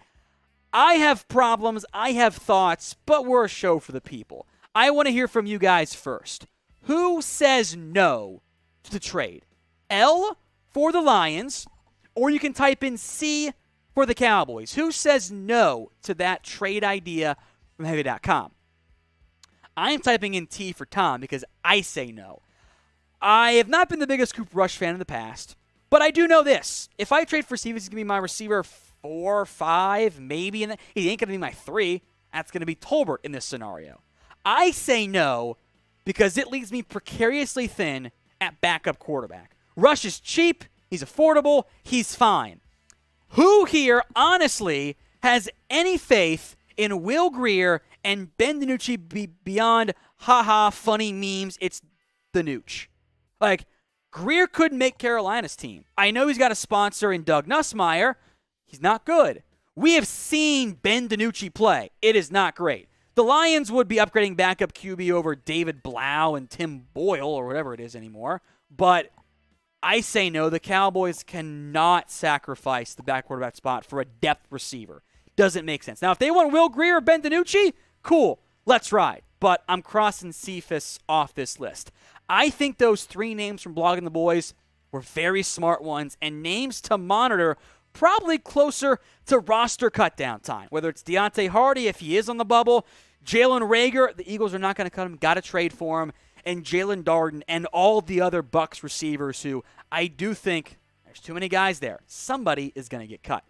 I have problems, I have thoughts, but we're a show for the people. I want to hear from you guys first. Who says no to the trade? L for the Lions, or you can type in C for the Cowboys. Who says no to that trade idea from Heavy.com? I'm typing in T for Tom because I say no. I have not been the biggest Cooper Rush fan in the past, but I do know this. If I trade for Cephus, he's going to be my receiver 4, 5, maybe. He ain't going to be my 3. That's going to be Tolbert in this scenario. I say no because it leaves me precariously thin at backup quarterback. Rush is cheap, he's affordable, he's fine. Who here, honestly, has any faith in Will Grier and Ben DiNucci beyond ha-ha funny memes? It's the Nooch. Grier couldn't make Carolina's team. I know he's got a sponsor in Doug Nussmeier. He's not good. We have seen Ben DiNucci play. It is not great. The Lions would be upgrading backup QB over David Blau and Tim Boyle or whatever it is anymore, but I say no. The Cowboys cannot sacrifice the back quarterback spot for a depth receiver. Doesn't make sense. Now, if they want Will Grier or Ben DiNucci, cool. Let's ride. But I'm crossing Cephus off this list. I think those 3 names from Blogging the Boys were very smart ones and names to monitor probably closer to roster cutdown time. Whether it's Deonte Harty, if he is on the bubble, Jalen Reagor, the Eagles are not going to cut him, got to trade for him, and Jalen Darden and all the other Bucs receivers who I do think there's too many guys there. Somebody is going to get cut.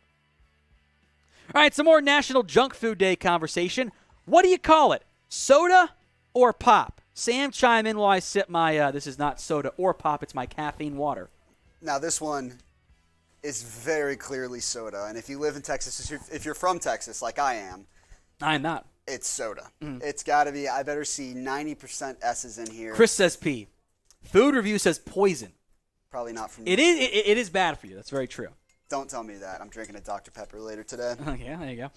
All right, some more National Junk Food Day conversation. What do you call it? Soda or pop? Sam, chime in while I sip my, this is not soda or pop, it's my caffeine water. Now, this one is very clearly soda. And if you live in Texas, if you're from Texas like I am. I'm not. It's soda. It's got to be. I better see 90% S's in here. Chris says P. Food Review says poison. Probably not from It is bad for you. That's very true. Don't tell me that. I'm drinking a Dr. Pepper later today. Yeah, there you go.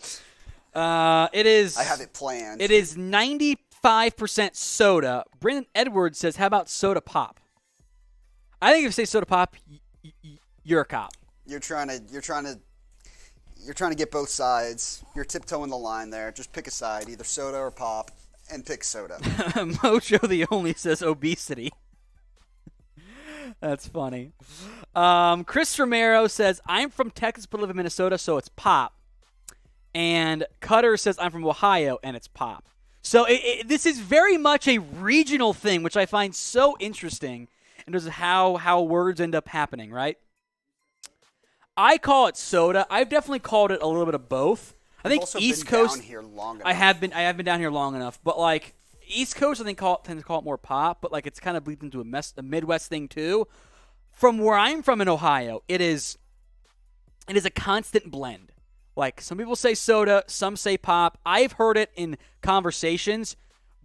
It is. I have it planned. It is 95% soda. Brendan Edwards says, "How about soda pop?" I think if you say soda pop, you're a cop. You're trying to get both sides. You're tiptoeing the line there. Just pick a side, either soda or pop, and pick soda. Mojo the Only says obesity. That's funny. Chris Romero says, I'm from Texas but live in Minnesota, so it's pop. And Cutter says, I'm from Ohio, and it's pop. So this is very much a regional thing, which I find so interesting. And this is how words end up happening, right? I call it soda. I've definitely called it a little bit of both. I think East Coast. Down here long enough. I have been down here long enough, but like East Coast, I think tend to call it more pop, but like it's kind of bleeds into a Midwest thing too. From where I'm from in Ohio, it is a constant blend. Like some people say soda, some say pop. I've heard it in conversations,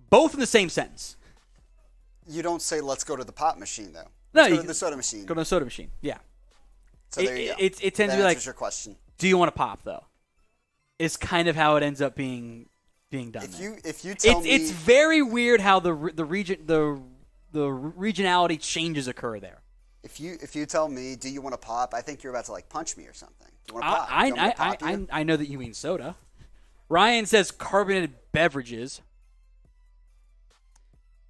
both in the same sentence. You don't say let's go to the pop machine though. No, go to the soda machine. Go to the soda machine. Yeah. So there you go. It tends that to be like, answers your question. Do you want to pop though? Is kind of how it ends up being done. If you tell me, it's very weird how the regionality changes occur there. If you tell me, do you want to pop? I think you're about to like punch me or something. Do you want to pop? I know that you mean soda. Ryan says carbonated beverages.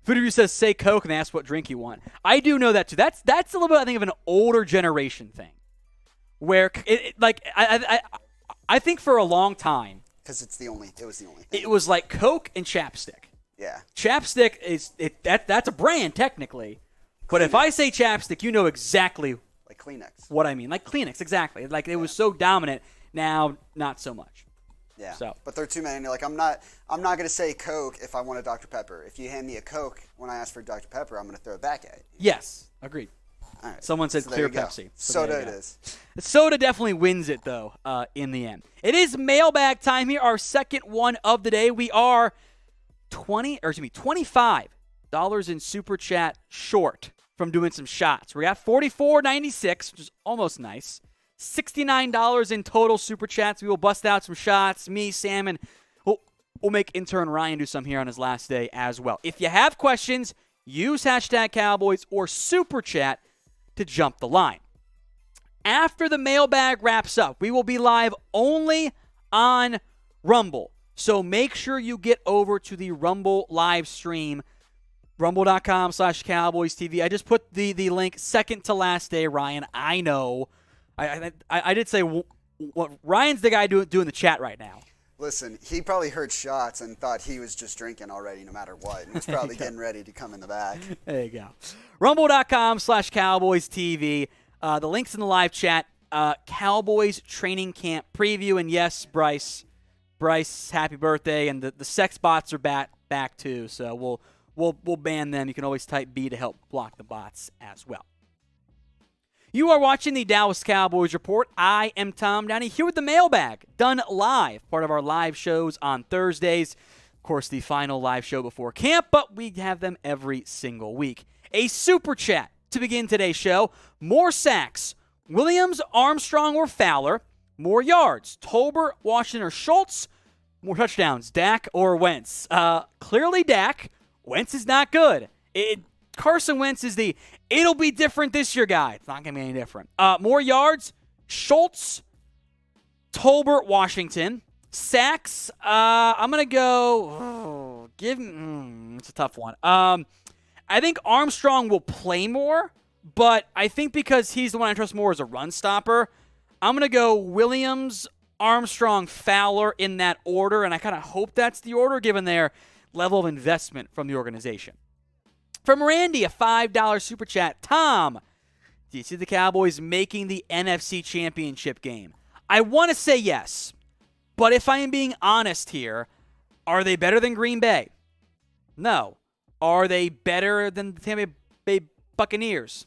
Food Review says say Coke and ask what drink you want. I do know that too. That's a little bit, I think, of an older generation thing, where I think for a long time because it was the only thing. It was like Coke and Chapstick. Yeah, Chapstick that's a brand technically, but if I say Chapstick, you know exactly like Kleenex. What I mean, like Kleenex, exactly. Like it was so dominant. Now, not so much. Yeah, so. But there are too many. Like I'm not going to say Coke if I want a Dr. Pepper. If you hand me a Coke when I ask for Dr. Pepper, I'm going to throw it back at you. Yes, agreed. All right. Someone said clear Pepsi. Soda it is. Soda definitely wins it, though, in the end. It is mailbag time here, our second one of the day. We are $25 in Super Chat short from doing some shots. We got $44.96, which is almost nice. $69 in total Super Chats. We will bust out some shots. Me, Sam, and we'll make intern Ryan do some here on his last day as well. If you have questions, use hashtag Cowboys or Super Chat to jump the line. After the mailbag wraps up, we will be live only on Rumble. So make sure you get over to the Rumble live stream, rumble.com/Cowboys TV. I just put the link second to last day, Ryan. I know. I did say what Ryan's the guy doing the chat right now. Listen, he probably heard shots and thought he was just drinking already no matter what. And he's probably getting ready to come in the back. There you go. Rumble.com/Cowboys TV. The link's in the live chat. Cowboys training camp preview. And yes, Bryce, happy birthday. And the sex bots are back too. So we'll ban them. You can always type B to help block the bots as well. You are watching the Dallas Cowboys Report. I am Tom Downey here with the mailbag, done live, part of our live shows on Thursdays. Of course, the final live show before camp, but we have them every single week. A super chat to begin today's show. More sacks, Williams, Armstrong, or Fowler. More yards, Tolbert, Washington, or Schultz. More touchdowns, Dak or Wentz. Clearly Dak. Wentz is not good. Carson Wentz is it'll be different this year guy. It's not going to be any different. More yards, Schultz, Tolbert, Washington. Sacks, I'm going to go, it's a tough one. I think Armstrong will play more, But I think because he's the one I trust more as a run stopper, I'm going to go Williams, Armstrong, Fowler in that order, and I kind of hope that's the order given their level of investment from the organization. From Randy, a $5 super chat. Tom, do you see the Cowboys making the NFC Championship game? I want to say yes, but if I am being honest here, are they better than Green Bay? No. Are they better than the Tampa Bay Buccaneers?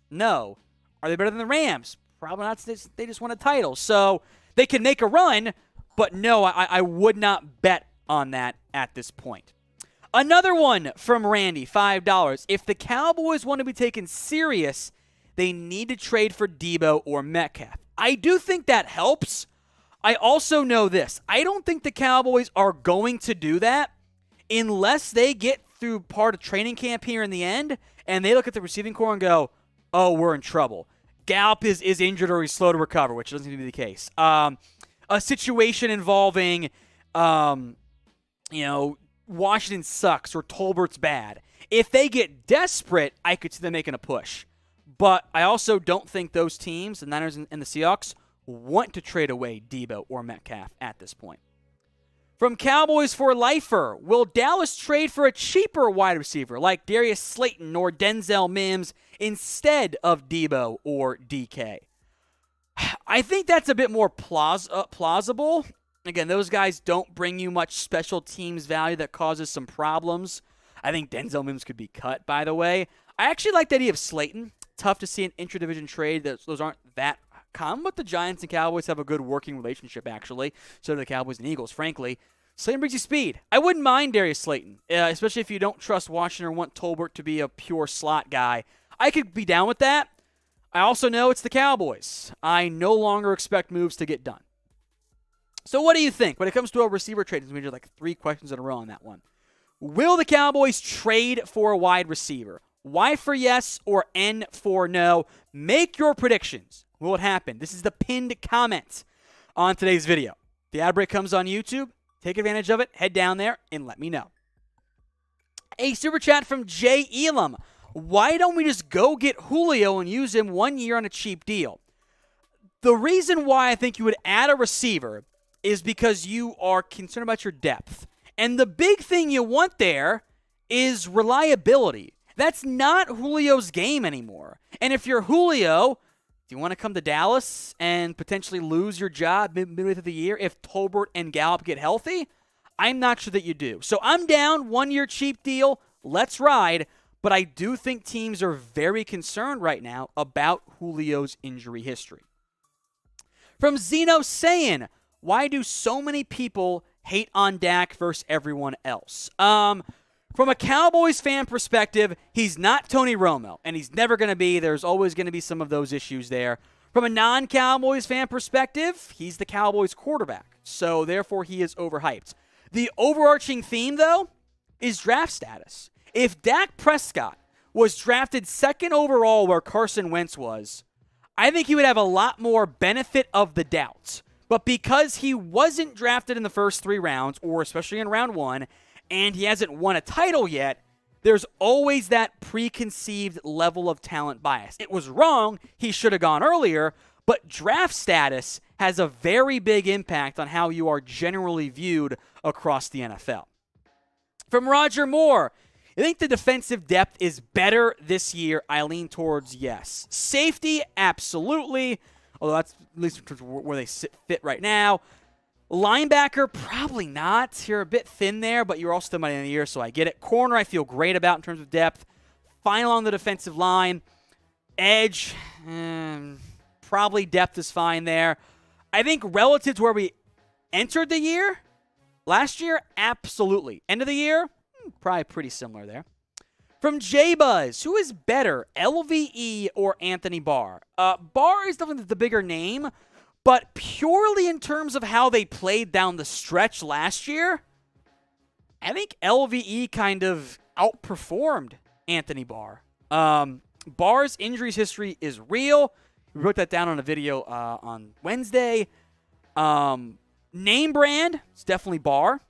No. Are they better than the Rams? Probably not. They just won a title. So they can make a run, but no, I would not bet on that at this point. Another one from Randy, $5. If the Cowboys want to be taken serious, they need to trade for Debo or Metcalf. I do think that helps. I also know this. I don't think the Cowboys are going to do that unless they get through part of training camp here in the end and they look at the receiving corps and go, oh, we're in trouble. Gallup is injured or he's slow to recover, which doesn't seem to be the case. A situation involving, Washington sucks or Tolbert's bad. If they get desperate, I could see them making a push. But I also don't think those teams, the Niners and the Seahawks, want to trade away Debo or Metcalf at this point. From Cowboys for Lifer, will Dallas trade for a cheaper wide receiver like Darius Slayton or Denzel Mims instead of Debo or DK? I think that's a bit more plausible. Again, those guys don't bring you much special teams value that causes some problems. I think Denzel Mims could be cut, by the way. I actually like the idea of Slayton. Tough to see an intra-division trade. Those aren't that common, but the Giants and Cowboys have a good working relationship, actually. So do the Cowboys and Eagles, frankly. Slayton brings you speed. I wouldn't mind Darius Slayton, especially if you don't trust Washington or want Tolbert to be a pure slot guy. I could be down with that. I also know it's the Cowboys. I no longer expect moves to get done. So what do you think when it comes to a receiver trade? We did like 3 questions in a row on that one. Will the Cowboys trade for a wide receiver? Y for yes or N for no? Make your predictions. Will it happen? This is the pinned comment on today's video. The ad break comes on YouTube. Take advantage of it. Head down there and let me know. A super chat from Jay Elam. Why don't we just go get Julio and use him 1 year on a cheap deal? The reason why I think you would add a receiver is because you are concerned about your depth. And the big thing you want there is reliability. That's not Julio's game anymore. And if you're Julio, do you want to come to Dallas and potentially lose your job midway through the year if Tolbert and Gallup get healthy? I'm not sure that you do. So I'm down, 1 year cheap deal. Let's ride. But I do think teams are very concerned right now about Julio's injury history. From Zeno saying, why do so many people hate on Dak versus everyone else? From a Cowboys fan perspective, he's not Tony Romo, and he's never going to be. There's always going to be some of those issues there. From a non-Cowboys fan perspective, he's the Cowboys quarterback, so therefore he is overhyped. The overarching theme, though, is draft status. If Dak Prescott was drafted 2nd overall where Carson Wentz was, I think he would have a lot more benefit of the doubt. But because he wasn't drafted in the first 3 rounds, or especially in round 1, and he hasn't won a title yet, there's always that preconceived level of talent bias. It was wrong. He should have gone earlier, but draft status has a very big impact on how you are generally viewed across the NFL. From Roger Moore, I think the defensive depth is better this year. I lean towards yes. Safety, absolutely. Although that's at least where they fit right now. Linebacker, probably not. You're a bit thin there, but you're also still by the end of the year, so I get it. Corner, I feel great about in terms of depth. Final on the defensive line. Edge, probably depth is fine there. I think relative to where we entered the year, last year, absolutely. End of the year, probably pretty similar there. From J-Buzz, who is better, LVE or Anthony Barr? Barr is definitely the bigger name, but purely in terms of how they played down the stretch last year, I think LVE kind of outperformed Anthony Barr. Barr's injuries history is real. We wrote that down on a video on Wednesday. Name brand, it's definitely Barr.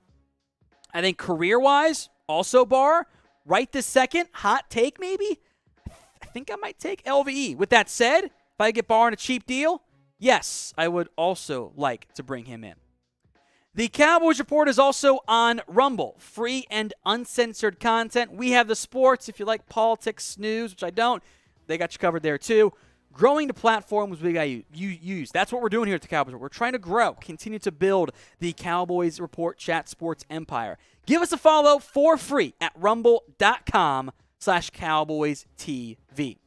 I think career-wise, also Barr. Right this second, hot take maybe, I think I might take LVE. With that said, if I get borrowing a cheap deal, yes, I would also like to bring him in. The Cowboys Report is also on Rumble, free and uncensored content. We have the sports. If you like politics, news, which I don't, they got you covered there too. Growing the platforms we got you use. That's what we're doing here at the Cowboys Report. We're trying to grow, continue to build the Cowboys Report Chat Sports empire. Give us a follow for free at rumble.com/CowboysTV.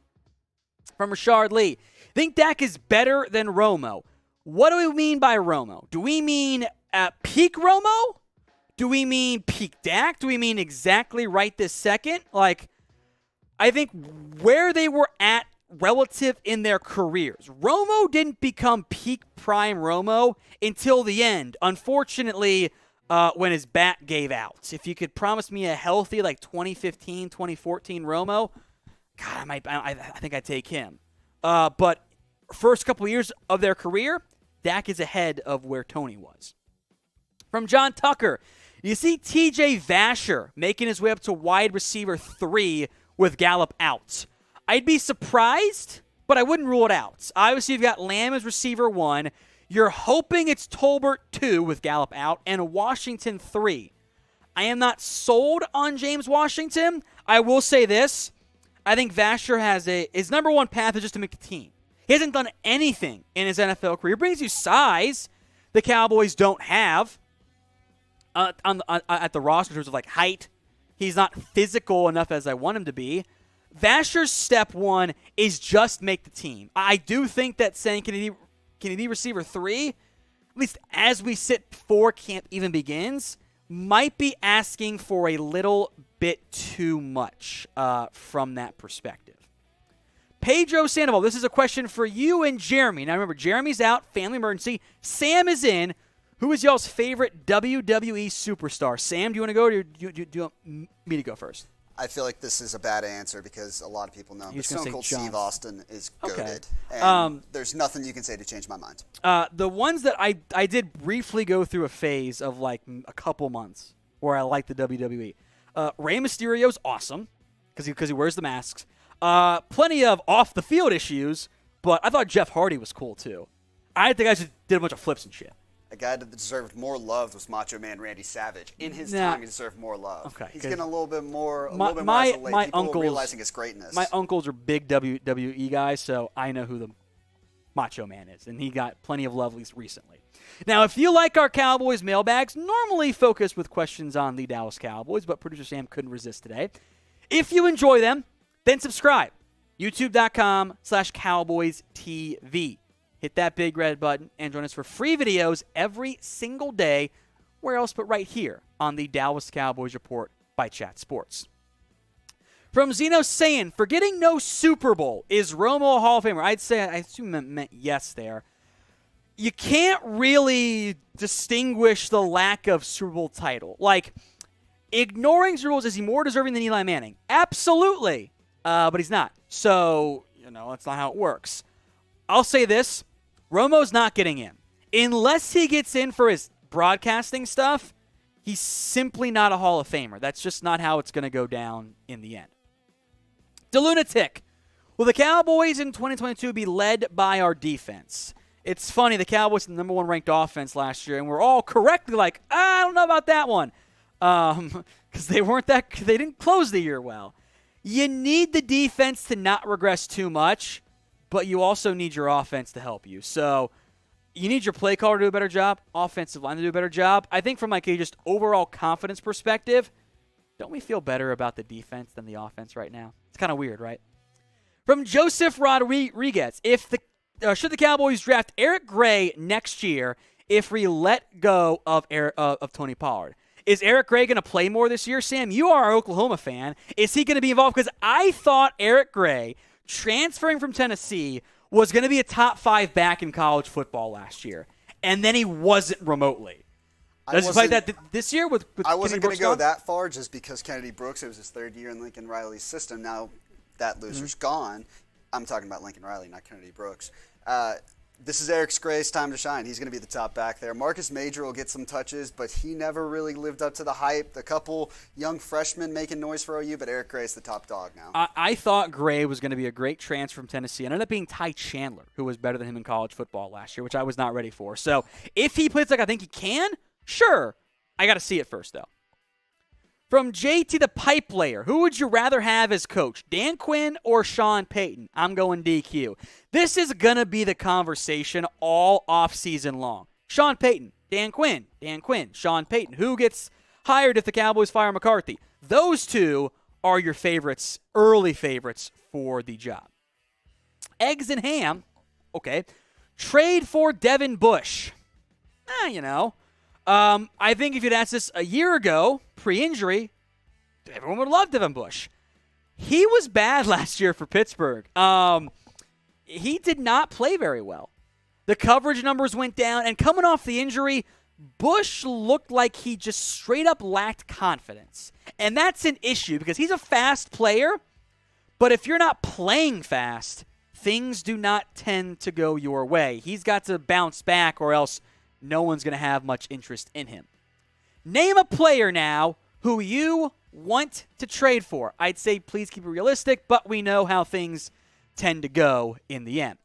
From Rashard Lee, think Dak is better than Romo. What do we mean by Romo? Do we mean peak Romo? Do we mean peak Dak? Do we mean exactly right this second? Like, I think where they were at relative in their careers. Romo didn't become peak prime Romo until the end. Unfortunately, when his bat gave out. If you could promise me a healthy, like 2015, 2014 Romo, God, I think I'd take him. But first couple of years of their career, Dak is ahead of where Tony was. From John Tucker, you see TJ Vasher making his way up to wide receiver 3 with Gallup out. I'd be surprised, but I wouldn't rule it out. Obviously, you've got Lamb as receiver 1. You're hoping it's Tolbert 2 with Gallup out and Washington 3. I am not sold on James Washington. I will say this. I think Vasher has his number one path is just to make the team. He hasn't done anything in his NFL career. He brings you size the Cowboys don't have at the roster in terms of like height. He's not physical enough as I want him to be. Vasher's step 1 is just make the team. I do think that saying can he be receiver 3, at least as we sit before camp even begins, might be asking for a little bit too much from that perspective. Pedro Sandoval, this is a question for you and Jeremy. Now remember, Jeremy's out, family emergency. Sam is in. Who is y'all's favorite WWE superstar? Sam, do you want to go, or do you want me to go first? I feel like this is a bad answer because a lot of people know. But Stone Cold Steve Austin is goated. Okay. And there's nothing you can say to change my mind. The ones that I did briefly go through a phase of like a couple months where I liked the WWE. Rey Mysterio's awesome because he wears the masks. Plenty of off-the-field issues, but I thought Jeff Hardy was cool too. I think I just did a bunch of flips and shit. A guy that deserved more love was Macho Man Randy Savage. In his time, he deserved more love. Okay, he's getting a little bit more my people uncles realizing his greatness. My uncles are big WWE guys, so I know who the Macho Man is, and he got plenty of love recently. Now, if you like our Cowboys mailbags, normally focused with questions on the Dallas Cowboys, but producer Sam couldn't resist today. If you enjoy them, then subscribe. YouTube.com/CowboysTV. Hit that big red button and join us for free videos every single day. Where else but right here on the Dallas Cowboys Report by Chat Sports. From Zeno saying, forgetting no Super Bowl, is Romo a Hall of Famer? I assume that meant yes there. You can't really distinguish the lack of Super Bowl title. Like, ignoring Super Bowls, is he more deserving than Eli Manning? Absolutely. But he's not. So, that's not how it works. I'll say this. Romo's not getting in. Unless he gets in for his broadcasting stuff, he's simply not a Hall of Famer. That's just not how it's going to go down in the end. DeLunatic. Will the Cowboys in 2022 be led by our defense? It's funny, the Cowboys were the number 1 ranked offense last year, and we're all correctly like, I don't know about that one. Because they didn't close the year well. You need the defense to not regress too much, but you also need your offense to help you. So you need your play caller to do a better job, offensive line to do a better job. I think from like a just overall confidence perspective, don't we feel better about the defense than the offense right now? It's kind of weird, right? From Joseph Rodriguez, should the Cowboys draft Eric Gray next year if we let go of Tony Pollard? Is Eric Gray going to play more this year? Sam, you are our Oklahoma fan. Is he going to be involved? Because I thought Eric Gray, transferring from Tennessee, was going to be a top 5 back in college football last year. And then he wasn't remotely. Does he play that this year with I wasn't going to go that far just because Kennedy Brooks, it was his 3rd year in Lincoln Riley's system. Now that loser's gone. I'm talking about Lincoln Riley, not Kennedy Brooks. This is Eric Gray's time to shine. He's going to be the top back there. Marcus Major will get some touches, but he never really lived up to the hype. A couple young freshmen making noise for OU, but Eric Gray's the top dog now. I thought Gray was going to be a great transfer from Tennessee. It ended up being Ty Chandler, who was better than him in college football last year, which I was not ready for. So if he plays like I think he can, sure. I got to see it first, though. From JT the Pipe Layer, who would you rather have as coach, Dan Quinn or Sean Payton? I'm going DQ. This is going to be the conversation all offseason long. Sean Payton, Dan Quinn, Sean Payton. Who gets hired if the Cowboys fire McCarthy? Those two are your favorites, early favorites for the job. Eggs and ham, okay. Trade for Devin Bush. I think if you'd asked this a year ago, pre-injury, everyone would love Devin Bush. He was bad last year for Pittsburgh. He did not play very well. The coverage numbers went down, and coming off the injury, Bush looked like he just straight up lacked confidence. And that's an issue because he's a fast player, but if you're not playing fast, things do not tend to go your way. He's got to bounce back or else no one's going to have much interest in him. Name a player now who you want to trade for. I'd say please keep it realistic, but we know how things tend to go in the end.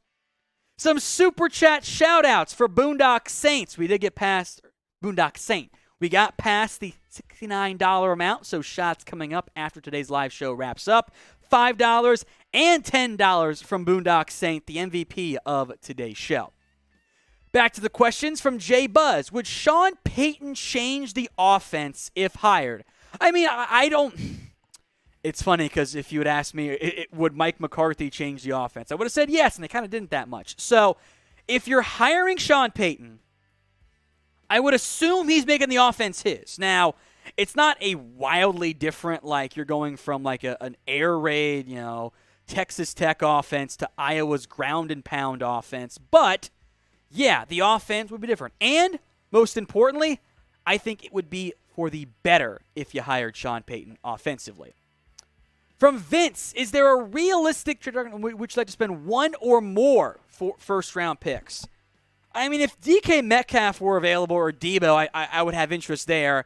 Some super chat shout-outs for Boondock Saints. We did get past Boondock Saint. We got past the $69 amount, so shots coming up after today's live show wraps up. $5 and $10 from Boondock Saint, the MVP of today's show. Back to the questions from Jay Buzz. Would Sean Payton change the offense if hired? I mean, I don't. It's funny because if you had asked me, would Mike McCarthy change the offense? I would have said yes, and they kind of didn't that much. So if you're hiring Sean Payton, I would assume he's making the offense his. Now, it's not a wildly different, like you're going from like an air raid, Texas Tech offense to Iowa's ground and pound offense, but yeah, the offense would be different. And, most importantly, I think it would be for the better if you hired Sean Payton offensively. From Vince, is there a realistic trade which you'd like to spend one or more for first-round picks? I mean, if DK Metcalf were available or Debo, I would have interest there.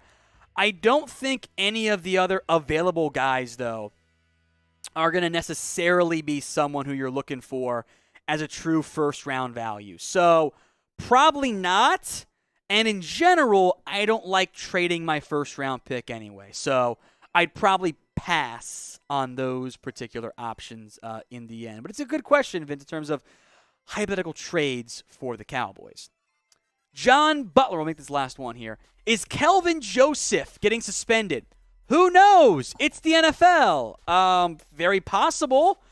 I don't think any of the other available guys, though, are going to necessarily be someone who you're looking for as a true first-round value. So, probably not. And in general, I don't like trading my first-round pick anyway. So, I'd probably pass on those particular options in the end. But it's a good question, Vince, in terms of hypothetical trades for the Cowboys. John Butler, we'll make this last one here. Is Kelvin Joseph getting suspended? Who knows? It's the NFL. Very possible.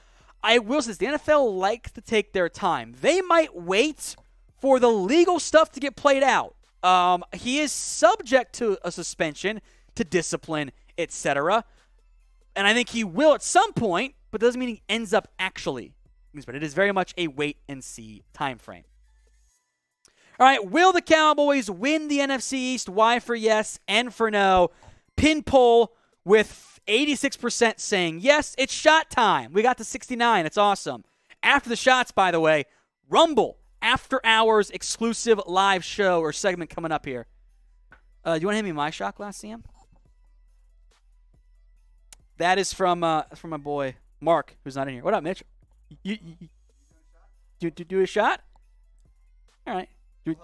I will say the NFL likes to take their time. They might wait for the legal stuff to get played out. He is subject to a suspension, to discipline, etc. And I think he will at some point, but doesn't mean he ends up actually. But it is very much a wait-and-see time frame. All right, will the Cowboys win the NFC East? Y for yes, N for no. Pin poll with 86% saying yes, it's shot time. We got to 69. It's awesome. After the shots, by the way, Rumble, after hours, exclusive live show or segment coming up here. Do you want to hand me my shot glass, Sam? That is from my boy, Mark, who's not in here. What up, Mitch? You do a shot? All right. You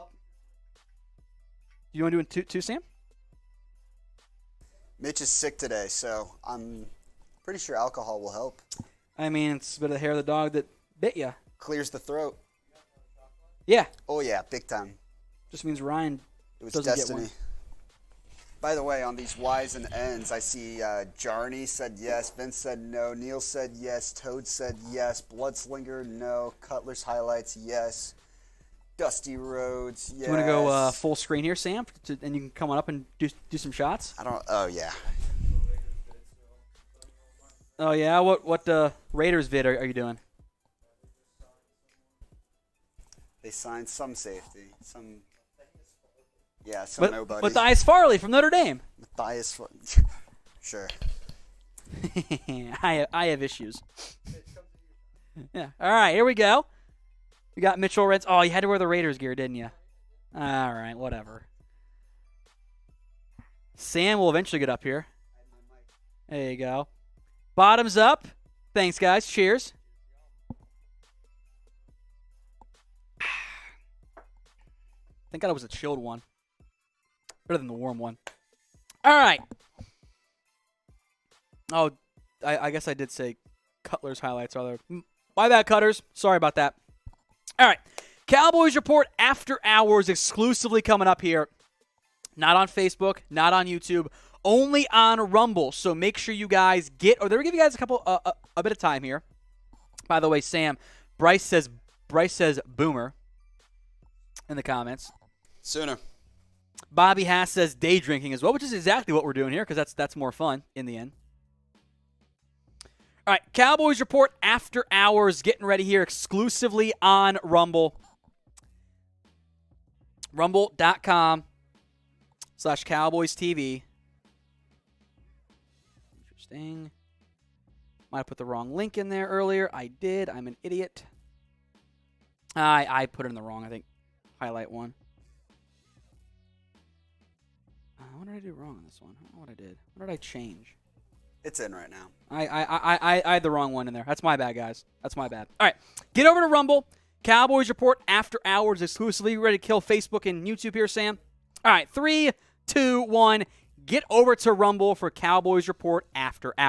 want to do two, Sam? Mitch is sick today, so I'm pretty sure alcohol will help. I mean, it's a bit of the hair of the dog that bit you. Clears the throat. Yeah. Oh, yeah, big time. Just means Ryan doesn't destiny. get one. By the way, on these Y's and N's, I see Jarney said yes, Vince said no, Neil said yes, Toad said yes, Bloodslinger, no, Cutler's Highlights, yes, Dusty Rhodes, yes. Do you want to go full screen here, Sam, and you can come on up and do some shots? Oh, yeah. Oh, yeah? What Raiders vid are you doing? They signed some safety, some nobody. Matthias Farley from Notre Dame. Sure. I have issues. Yeah. All right, here we go. We got Mitchell Reds. Oh, you had to wear the Raiders gear, didn't you? All right, whatever. Sam will eventually get up here. There you go. Bottoms up. Thanks, guys. Cheers. Thank God it was a chilled one. Better than the warm one. All right. Oh, I guess I did say Cutler's highlights are there. My bad, Cutters. Sorry about that. All right. Cowboys Report After Hours exclusively coming up here. Not on Facebook, not on YouTube, only on Rumble. So make sure you guys get, or they'll give you guys a bit of time here. By the way, Sam, Bryce says boomer in the comments. Sooner. Bobby Hass says day drinking as well, which is exactly what we're doing here because that's more fun in the end. All right, Cowboys Report After Hours getting ready here exclusively on Rumble. Rumble.com/Cowboys TV. Interesting. Might have put the wrong link in there earlier. I did. I'm an idiot. I put it in the wrong, I think, highlight one. What did I do wrong on this one? I don't know what I did. What did I change? It's in right now. I had the wrong one in there. That's my bad, guys. That's my bad. All right. Get over to Rumble. Cowboys Report After Hours exclusively. You ready to kill Facebook and YouTube here, Sam? All right. 3, 2, 1. Get over to Rumble for Cowboys Report After Hours.